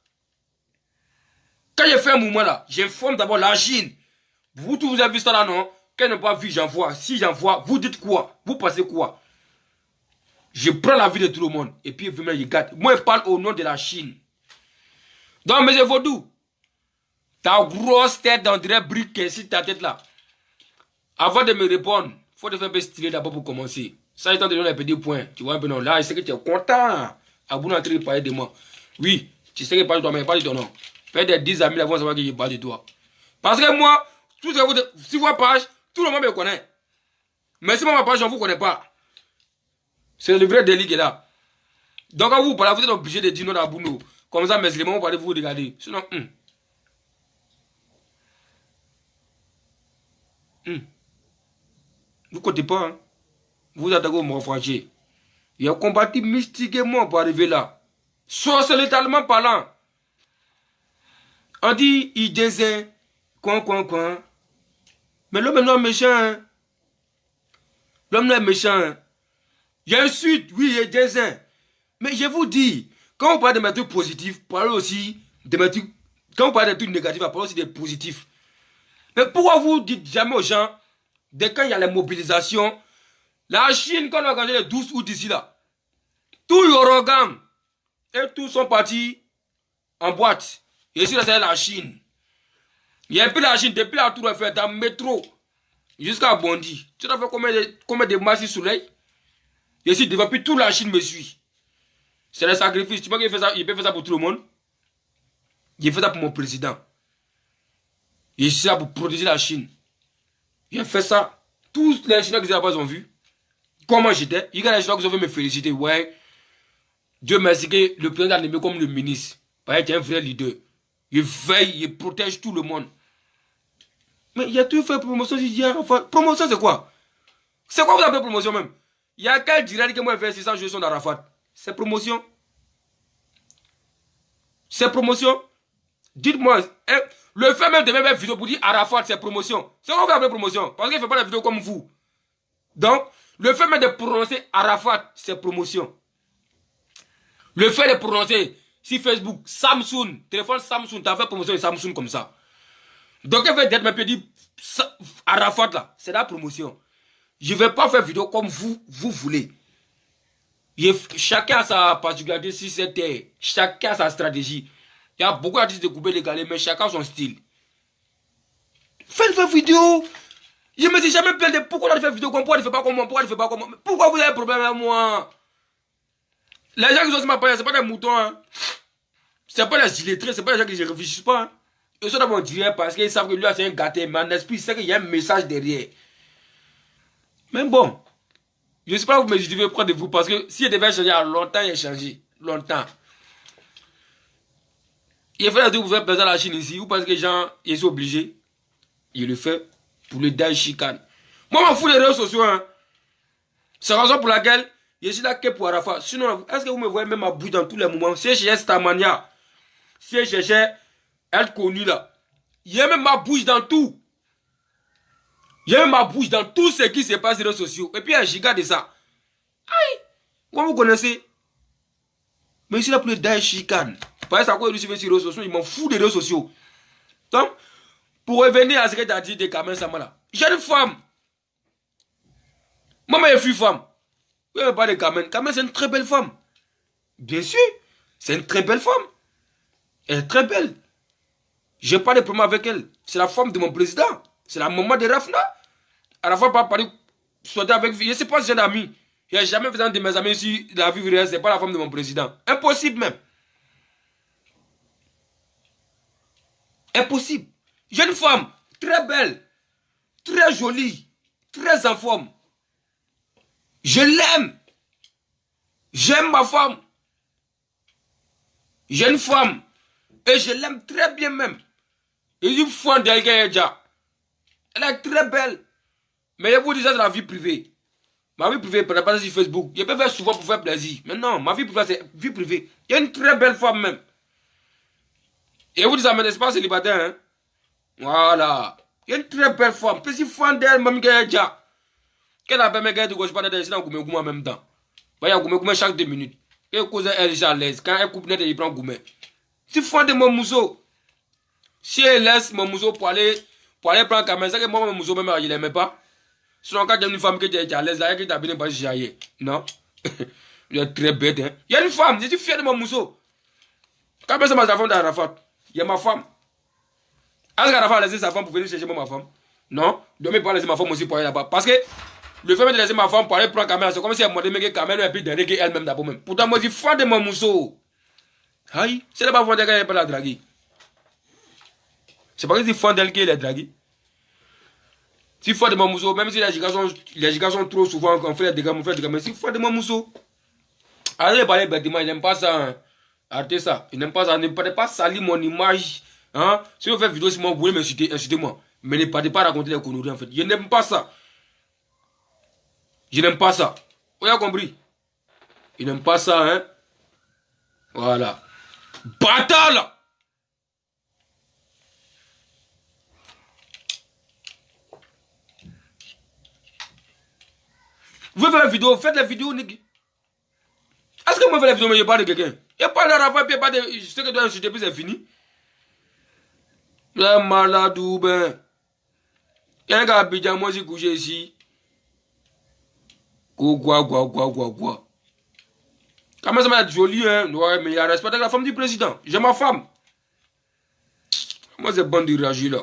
Quand j'ai fait un mouvement là, j'informe d'abord la Chine. Vous tous vous avez vu ça là, non? Qu'elle n'a pas vu, j'envoie. Si j'envoie, vous dites quoi? Vous pensez quoi? Je prends la vie de tout le monde. Et puis, je regarde. Moi, je parle au nom de la Chine. Donc, monsieur Vaudou, ta grosse tête, on dirait briquet sur ta tête là. Avant de me répondre, il faut te faire un peu stylé d'abord pour commencer. Ça, étant donné les petits points. Tu vois un peu, non? Là, je sais que tu es content. À bout d'entrer, de parler de moi. Oui, tu sais que je parle de toi, mais pas de ton nom. Fais des 10 amis avant de savoir que je parle de toi. Parce que moi, tout ce que vous, sur votre page, tout le monde me connaît. Mais si ma page, je ne vous connais pas. C'est le vrai délit qui est là. Donc, quand vous parlez, vous êtes obligé de dire non à Bouno. Comme ça, mais les moments où vous parlez, vous regardez. Sinon, vous ne comptez pas. Hein? Vous attaquez au morphagé. Il a combattu mystiquement pour arriver là. Socialement parlant. On dit, il disait, quoi. Mais l'homme est non méchant. Hein? L'homme est méchant. Hein? Il y a un sud, oui, il y a des uns. Mais je vous dis, quand on parle de mes trucs positifs, parlez aussi de mes trucs. Quand on parle de trucs négatifs, parlez aussi des positifs. Mais pourquoi vous dites jamais aux gens, dès quand il y a les mobilisations, la Chine, quand on a organisé le 12 août ici là, tous les organes et tous sont partis en boîte. Et ici là, c'est la Chine. Il y a un peu la Chine, depuis la Tour Eiffel, dans le métro, jusqu'à Bondy. Tu as fait combien de marches sur soleil? Et ici, depuis toute la Chine me suit. C'est le sacrifice. Tu vois qu'il peut faire ça pour tout le monde? Il fait ça pour mon président. Il fait ça pour protéger la Chine. Il a fait ça. Tous les Chinois qui étaient là-bas ont vu comment j'étais. Il y a les Chinois qui ont fait me féliciter. Ouais. Dieu merci que le président a aimé comme le ministre. Parce qu'il est un vrai leader. Il veille, il protège tout le monde. Mais il a tout fait promotion. Promotion, c'est quoi? C'est quoi vous appelez promotion même? Il y a quel dirait que moi je fais 600 jours sur Arafat? C'est promotion. C'est promotion. Dites-moi, le fait même de même vidéo pour dire Arafat, c'est promotion. C'est quoi vous appelez promotion? Parce qu'il ne fait pas la vidéo comme vous. Donc, le fait même de prononcer Arafat, c'est promotion. Le fait de prononcer sur Facebook, Samsung, téléphone Samsung, tu as fait promotion de Samsung comme ça. Donc, il fait d'être même dit Arafat là, c'est la promotion. Je ne vais pas faire vidéo comme vous voulez. Chacun a sa particularité sur cette terre. Chacun a sa stratégie. Il y a beaucoup d'artistes de couper les galets, mais chacun a son style. Faites vos vidéos. Je me suis jamais plaint de pourquoi on fait vidéo comme moi, pourquoi on ne fait pas comme moi, pourquoi on ne fait pas comme moi. Pourquoi vous avez un problème avec moi? Les gens qui sont sur ma page, ce n'est pas des moutons. Hein. Ce n'est pas des illettrés, ce n'est pas des gens qui ne réfléchissent pas. Hein. Ils sont dans mon direct parce qu'ils savent que lui, c'est un gâté. Mais en esprit, c'est qu'il y a un message derrière. Mais bon, je ne sais pas vous me justifier prendre de vous parce que si il devait changer il y a longtemps, il a changé. Longtemps. Il fait un truc pour faire plaisir à la Chine ici, ou parce que les gens ils sont obligés. Il le fait pour le dash chicane. Moi, je m'en fous des réseaux sociaux. Hein. C'est la raison pour laquelle je suis là que pour Arafat. Sinon, est-ce que vous me voyez même à bout dans tous les moments? Si je cherchais Stamania, si je cherchais être connu là, il y a même ma bouche dans tout. Il y a même ma bouche dans tout ce qui se passe sur les réseaux sociaux. Et puis, il y a un giga de ça. Aïe! Comment vous connaissez? Mais ici, là, pour le dash chicane. Parce que ça, quand ils sur les réseaux sociaux, ils m'en foutent des réseaux sociaux. Donc, pour revenir à ce que tu as dit de Kamel Samala, j'ai une femme. Maman est une femme. Vous n'avez pas de Kamel. Kamel, c'est une très belle femme. Bien sûr, c'est une très belle femme. Elle est très belle. Je n'ai pas de problème avec elle. C'est la femme de mon président. C'est la maman de Rafna. À la fois, pas parler, soit avec. Je ne sais pas si j'ai un ami. Je n'ai jamais fait un de mes amis ici, la vie réelle, ce n'est pas la femme de mon président. Impossible même. Impossible. J'ai une femme très belle, très jolie, très en forme. Je l'aime. J'aime ma femme. J'ai une femme. Et je l'aime très bien même. Et une femme d'Elgaïdja. Elle est très belle. Mais je vous dis ça, c'est la vie privée. Ma vie privée, pas sur Facebook. Je peux faire souvent pour faire plaisir. Mais non, ma vie privée, c'est vie privée. Il y a une très belle femme même. Et vous dites ça, mais n'est-ce pas célibataire, hein? Voilà. Il y a une très belle femme. Petit fan d'elle, même Gaïdja. Qu'elle appelle mes gars de gauche, pas d'elle, c'est dans Goumé en même temps. Il y a Goumé chaque 2 minutes. Et cause elle est déjà à l'aise. Quand elle coupe net, il prend gourmet. Si fond de mon museau, si elle laisse mon museau pour aller prendre caméra, c'est que moi, mon museau, même, il n'aimait pas. Sinon, quand il y a une femme qui est à l'aise, là, qui t'a bien pas jaillir. Non. Il est très bête, hein. Il y a une femme, je suis fier de mon museau. Quand je ma femme d'Arafat, il y a ma femme. Est-ce qu'Arafat a laissé sa femme pour venir chercher ma femme? Non. Demain, il pas laisser ma femme aussi pour aller là-bas. Parce que le fait de laisser ma femme pour aller prendre caméra, c'est comme si elle m'a demandé caméra et puis de régler elle-même d'abord même. Pourtant, moi, je suis fan de mon museau. Aïe, c'est là-bas pour dire qu'elle n'est pas la draguer. C'est pas que je suis fan d'elle qu'elle est draguée. Si fois de mon museau, même si les gigas sont trop souvent, on fait des dégâts, mais si fois de mon museau. Allez parler bêtement, il n'aime pas ça. Hein. Arrêtez ça. Il n'aime pas ça. Ne partez pas salir mon image. Hein. Si vous faites vidéo, si vous voulez m'insulter, insultez-moi. Mais ne partez pas raconter les conneries en fait. Je n'aime pas ça. Je n'aime pas ça. Vous avez compris? Il n'aime pas ça, hein. Voilà. Bâtard là! Vous faites la vidéo, faites la vidéo, Niki. Est-ce que moi je fais la vidéo, mais je parle de quelqu'un? Il n'y a pas de rapport, il n'y a pas de. Je sais que tu dois insulter, puis c'est fini. Le malade ou ben. Il y a un gars à Abidjan, moi j'ai couché ici. Quoi. Quand même ça m'a être joli, hein. Ouais, mais il y a respect avec la femme du président. J'ai ma femme. Moi c'est bon de réagir là.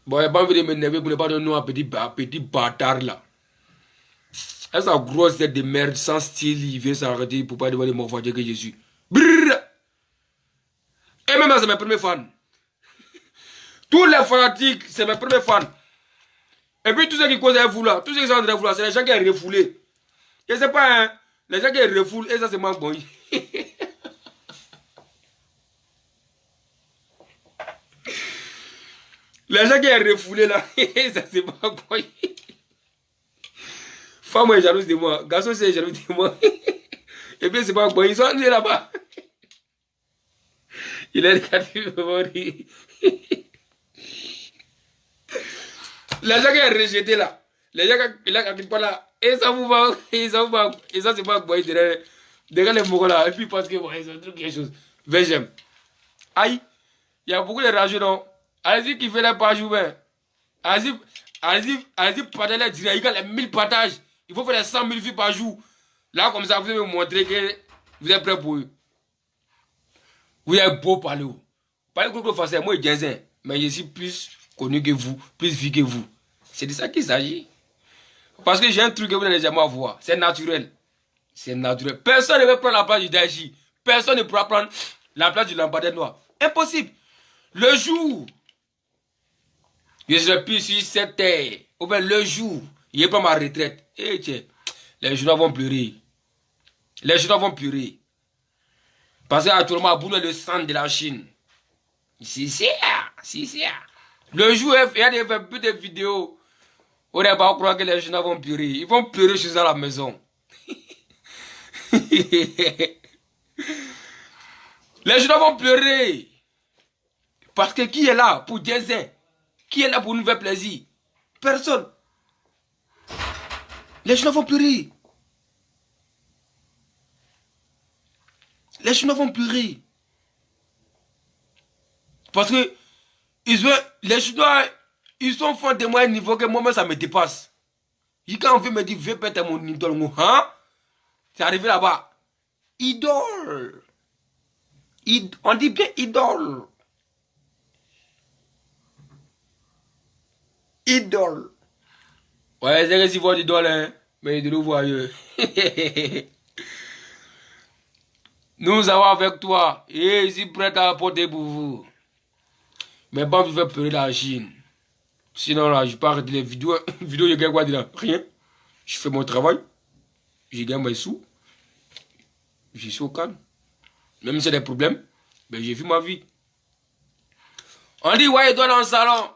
Bon, il n'y a pas envie de m'énerver pour ne pas donner nom à petit bâtard là. Elle sa grosse tête de merde sans style, il vient s'arrêter pour pas devoir me voir que je suis. Brrr. Et même c'est mes premiers fans. Tous les fanatiques, c'est mes premiers fans. Et puis tous ceux qui causent un fou là, tous ceux qui sont en train de fou là, c'est les gens qui sont refoulés. Je sais pas, hein, les gens qui refoulent, et ça c'est moi bon. Les gens qui sont refoulés là, et ça c'est pas bon. Femme est jalouse de moi, garçon c'est jaloux de moi. Et puis c'est pas bon, ils sont allés là-bas. Il a regardé. Les gens qui ont rejeté là, les gens qui sont là, et ça vous va, et ça c'est pas bon, derrière les mots là, et puis parce que bon, ils ont trouvé quelque chose. J'aime. Aïe, il y a beaucoup de rageux donc. Allez-y qui fait les pages ou bien. Allez-y, partagez les directs, il y a les 1000 partages. Il faut faire les 100 000 vues par jour. Là, comme ça, vous allez me montrer que vous êtes prêts pour eux. Vous êtes beau parler. Parlez gros français, moi, je dis, mais je suis plus connu que vous, plus vu que vous. C'est de ça qu'il s'agit. Parce que j'ai un truc que vous n'allez jamais voir. C'est naturel. C'est naturel. Personne ne va prendre la place du Daïchi. Personne ne pourra prendre la place du lampadaire noir. Impossible. Le jour, je serai plus sur cette terre. Ou bien le jour, je vais prendre ma retraite. Et tiens, les Chinois vont pleurer. Les Chinois vont pleurer. Parce qu'actuellement, Aboune est le centre de la Chine. C'est ça. Le jour, il y a des peu de vidéos. On n'est pas croire que les Chinois vont pleurer. Ils vont pleurer chez eux à la maison. Les Chinois vont pleurer. Parce que qui est là pour Jensen? Qui est là pour nous faire plaisir? Personne. Les Chinois vont pleurer. Les Chinois vont pleurer. Parce que les Chinois, ils sont forts de moi à un niveau que moi-même ça me dépasse. Quand on veut me dire, viens péter mon idole, hein? C'est arrivé là-bas. Idole. On dit bien idole. Idole. Ouais, c'est que si votre idole, hein? Mais de nous voyez. Nous avons avec toi. Et ici prêt à apporter pour vous. Mais pas vous faire pleurer la Chine. Sinon là, je peux arrêter les vidéos. Je gagne quoi dedans? Rien. Je fais mon travail. Je gagne mes sous. Je suis au calme. Même si c'est des problèmes, ben j'ai vu ma vie. On dit, ouais, il dort dans le salon.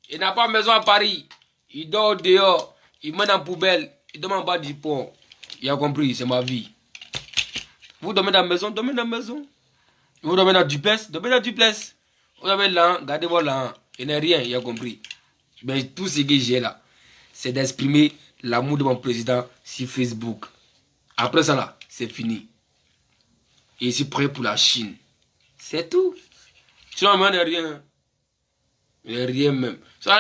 Il n'a pas de maison à Paris. Il dort dehors. Il met dans la poubelle. Il dort en bas du pont. Il a compris, c'est ma vie. Vous dormez dans la maison, dormez dans la maison. Vous dormez dans la duplex, dormez dans la duplex. Vous dormez là, gardez-vous là. Il n'y a rien, il a compris. Mais tout ce que j'ai là, c'est d'exprimer l'amour de mon président sur Facebook. Après ça là, c'est fini. Et je suis prêt pour la Chine. C'est tout. Sinon, moi, il n'y a rien. Il n'y a rien même. C'est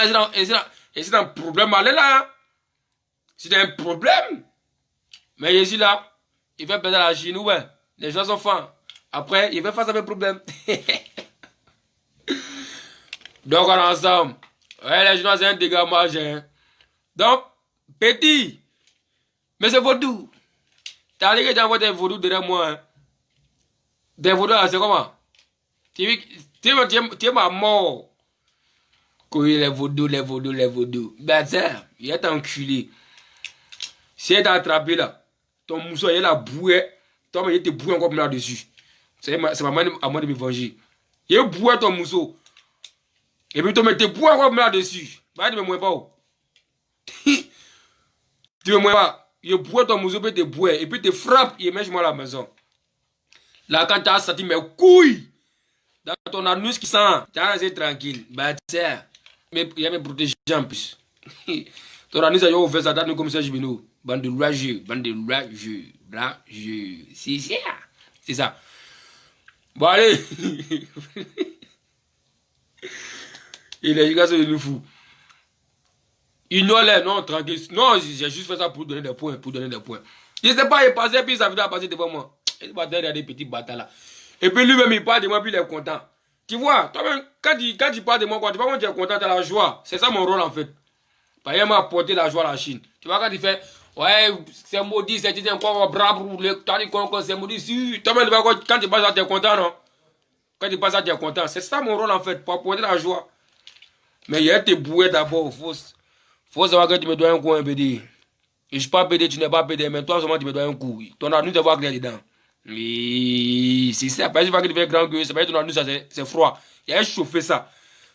un problème, allez là. C'est un problème. Mais je suis là. Il va perdre la Chine, ouais. Les gens sont fins. Après, il va faire ça, mes problèmes. Donc, on est ensemble. Ouais, les Chinois, c'est un dégâmage. Hein. Donc, petit. Mais c'est vaudou. T'as dit que t'as envoyé des vaudous derrière moi. Hein. Des vaudous, c'est comment? Tu es ma mort. Oui, les vaudous. Ben, ça, il est enculé. Si elle t'a attrapé là, ton mousseau, il a boué. Toi, mais il te boué encore là-dessus. C'est ma manière à moi de me venger. Il a boué ton mousseau. Et puis, toi, mais tu boué encore là-dessus. Bah, tu me mouais pas. Tu me mouais pas. Il boué ton mousseau, puis te boué. Et puis, te frappe, il met moi à la maison. Là, quand tu as senti mes couilles dans ton anus qui sent, tu as resté tranquille. Bah, tiens. Mais il y a mes protégés en plus. Ton anus a ouvert ça, t'as comme ça, je me bande de rageux. C'est ça. C'est ça. Bon, allez. Et les gars, c'est le fou. Ignore-les, non, tranquille. Non, j'ai juste fait ça pour donner des points. Je ne sais pas, il passait, puis ça venait à passer devant moi. Il va derrière des petits bâtards là. Et puis lui-même, il parle de moi, puis il est content. Tu vois, toi-même, quand tu parles de moi, tu vois, quand tu es content, tu as la joie. C'est ça mon rôle en fait. Par exemple, apporter la joie à la Chine. Tu vois, quand il fait, ouais, c'est maudit, c'est encore bras brûlé, c'est maudit, si. Toi-même, quand tu passes ça, tu es content, non? Quand tu passes ça, tu es content. C'est ça mon rôle en fait, pour apporter la joie. Mais il y a tes bouées d'abord, faut savoir que tu me dois un coup, un PD. Je ne suis pas PD, tu n'es pas PD, mais toi seulement tu me dois un coup. Ton anus te voit clair dedans. Mais c'est ça, parce que tu fais grand gueule, c'est pas ton anus, c'est froid. Il y a chauffé ça.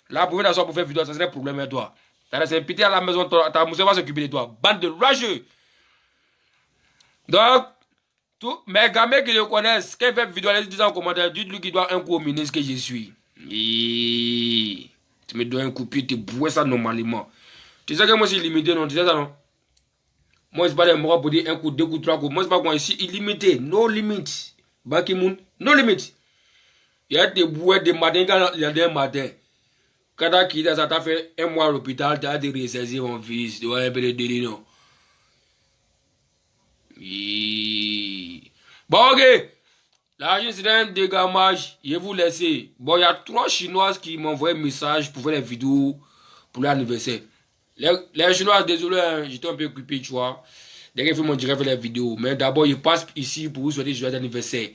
Là, pour venir pour faire vidéo, ça serait un problème avec toi. C'est un pitié à la maison, ta mousse va s'occuper de toi. Bande de rageux. Donc, tous mes gamins qui le connaissent, quand ils font vidéo, ils disent en commentaire, dites-lui qu'il doit un coup au ministre que je suis. Et tu me dois un coup, puis tu bois ça normalement. Tu sais que moi, c'est limité, non? Tu sais ça, non? Moi, c'est pas des mots pour dire un coup, deux coups, trois coups. Moi, c'est pas quoi ici, illimité, no limit. Bakimoun, no limit. Il y a des bouées de matin, il y a des matins. Quand tu as quitté ça, tu as fait un mois à l'hôpital, tu as été ressaisi mon fils, tu vois un peu de délit, non? Bon, ok. L'argent, c'est un dégamage. Je vais vous laisser. Bon, il y a 3 Chinoises qui m'ont envoyé un message pour faire des vidéos pour l'anniversaire. Les Chinois, désolé, hein, j'étais un peu occupé, tu vois. Dès qu'ils m'ont dit faire les vidéos. Mais d'abord, ils passent ici pour vous souhaiter joyeux anniversaire.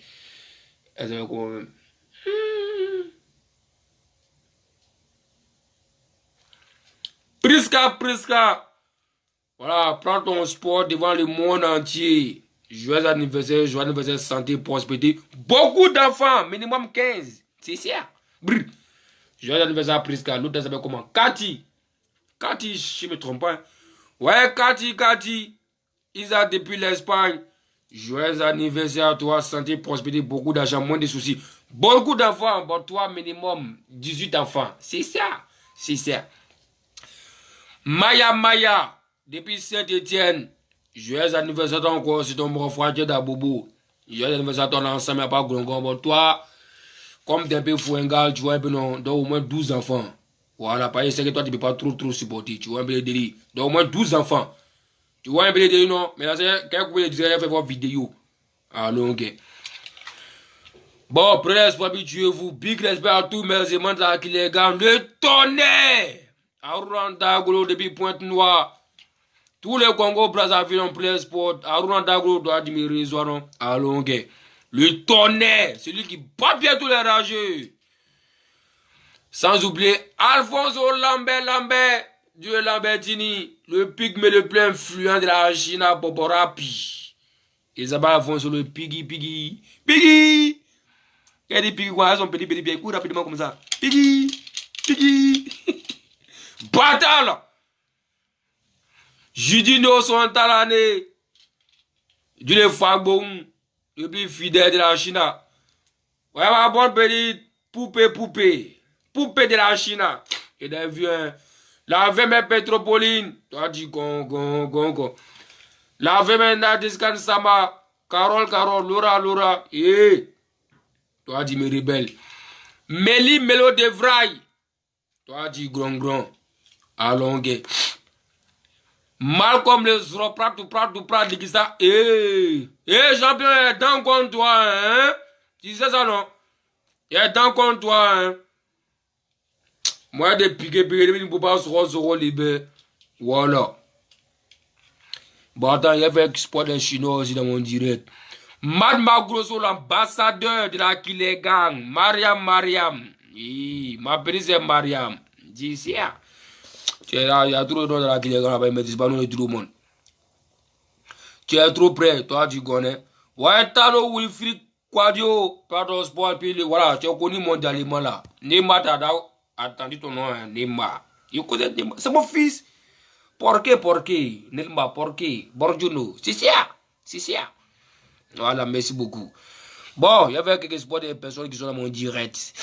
Priska. Voilà, prends ton sport devant le monde entier. Joyeux anniversaire, santé, prospérité. Beaucoup d'enfants, minimum 15. C'est ça. Brr. Joyeux anniversaire, Priska. L'autre s'appelle comment? Cathy, je ne me trompe pas. Ouais, Cathy. Isa depuis l'Espagne. Joyeux anniversaire à toi, santé, prospérité, beaucoup d'argent, moins de soucis. Beaucoup d'enfants, bon, toi, minimum 18 enfants. C'est ça. Maya, depuis Saint-Étienne. Joyeux anniversaire encore, c'est ton bon frère d'Abobo. Joyeux anniversaire à ton ensemble, il n'y a pas Grongon. Bon, toi, comme tu es un peu fouingal, tu vois un peu non, donc au moins 12 enfants. Voilà, parce que c'est que toi, tu ne peux pas trop supporter. Tu vois un peu le délire. Donc au moins 12 enfants. Tu vois un peu le délire, non? Mais là, c'est quand vous pouvez dire, faire votre vidéo. Alors, ok. Bon, prenez l'espoir, habituez-vous. Big respect à tous mes aimants là qui les gagnent. Le tonnerre! Arundagolo depuis Pointe-Noire. Tous les Congo Brazzaville ont pris sport. Arundagolo doit admirer non? Alors, ok. Le tonnerre, celui qui bat bien tous les rageux. Sans oublier Alfonso Lambert, Dieu Lambertini, le pygmée le plus influent de la Chine à Boborapi. Et ça va Alfonso le Piggy. Il y a des Piggy quoi, son petit, court rapidement comme ça. Piggy. Bâtard. Judino son talané. Dieu le Fagbon, le plus fidèle de la Chine. Ouais, ma bonne petite poupée de la Chine. Et d'un vieux, La VM Petropoline. Toi, dis gon. La VM Nadiskan Sama. Carole, Laura. Toi, dis mes rebelles. Méli Mélo de Vraille. Toi, dis grand. Allongé. Malcolm le Zro, Prat, Digisa. Jean-Pierre, dans contre toi, hein? Tu sais ça, non? Il est dans contre toi, hein? Moi, des piquets, il ne peut pas se libérer. Voilà. Bon, attends, il y avait export des Chinois aussi dans mon direct. Mad Magrosso, l'ambassadeur de la Kile Gang. Mariam. Ma prise c'est Mariam. Dis ça. Il y a trop de noms de la Kile Gang là-bas, mais c'est pas nous tout le monde. Tu es trop près, toi tu connais. Ouais, Tano Wilfried Quadio, pardon, sport, puis voilà, tu as connu mondialement là. Neymar, t'as attendu ton nom, hein, Neymar. C'est mon fils. Porqué, Neymar, Borjuno. C'est ça. Voilà, merci beaucoup. Bon, il y avait quelques sports des personnes qui sont dans mon direct.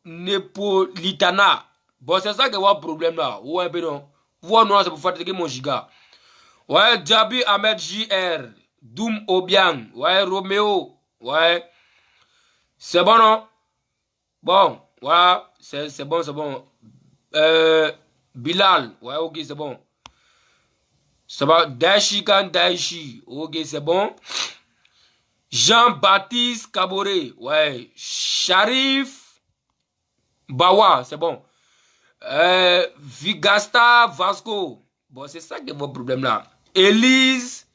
Nepolitana. Bon, c'est ça qui est le problème là. Ouais, ben non. Vous, non, c'est pour fatiguer mon giga. Ouais, Djabi Ahmed JR. Doum Obiang. Ouais, Roméo. Ouais. C'est bon, non? Bon, voilà. C'est bon. Bilal. Ouais, ok, c'est bon. Ça va. Daishi. Ok, c'est bon. Jean-Baptiste Kaboré. Ouais. Sharif Bawa. C'est bon. Vigasta Vasco. Bon, c'est ça qui est votre problème là. Elise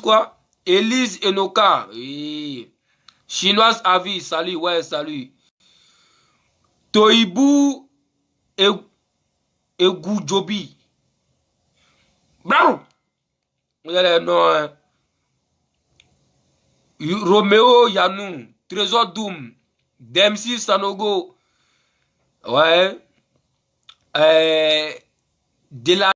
quoi? Elise Enoka. Oui. Chinoise Avi. Salut. Ouais, salut. Toibu Jobi. Bravo. Vous allez non, hein. Roméo Yanou. Trésor Doom. Dempsey Sanogo. Ouais. De la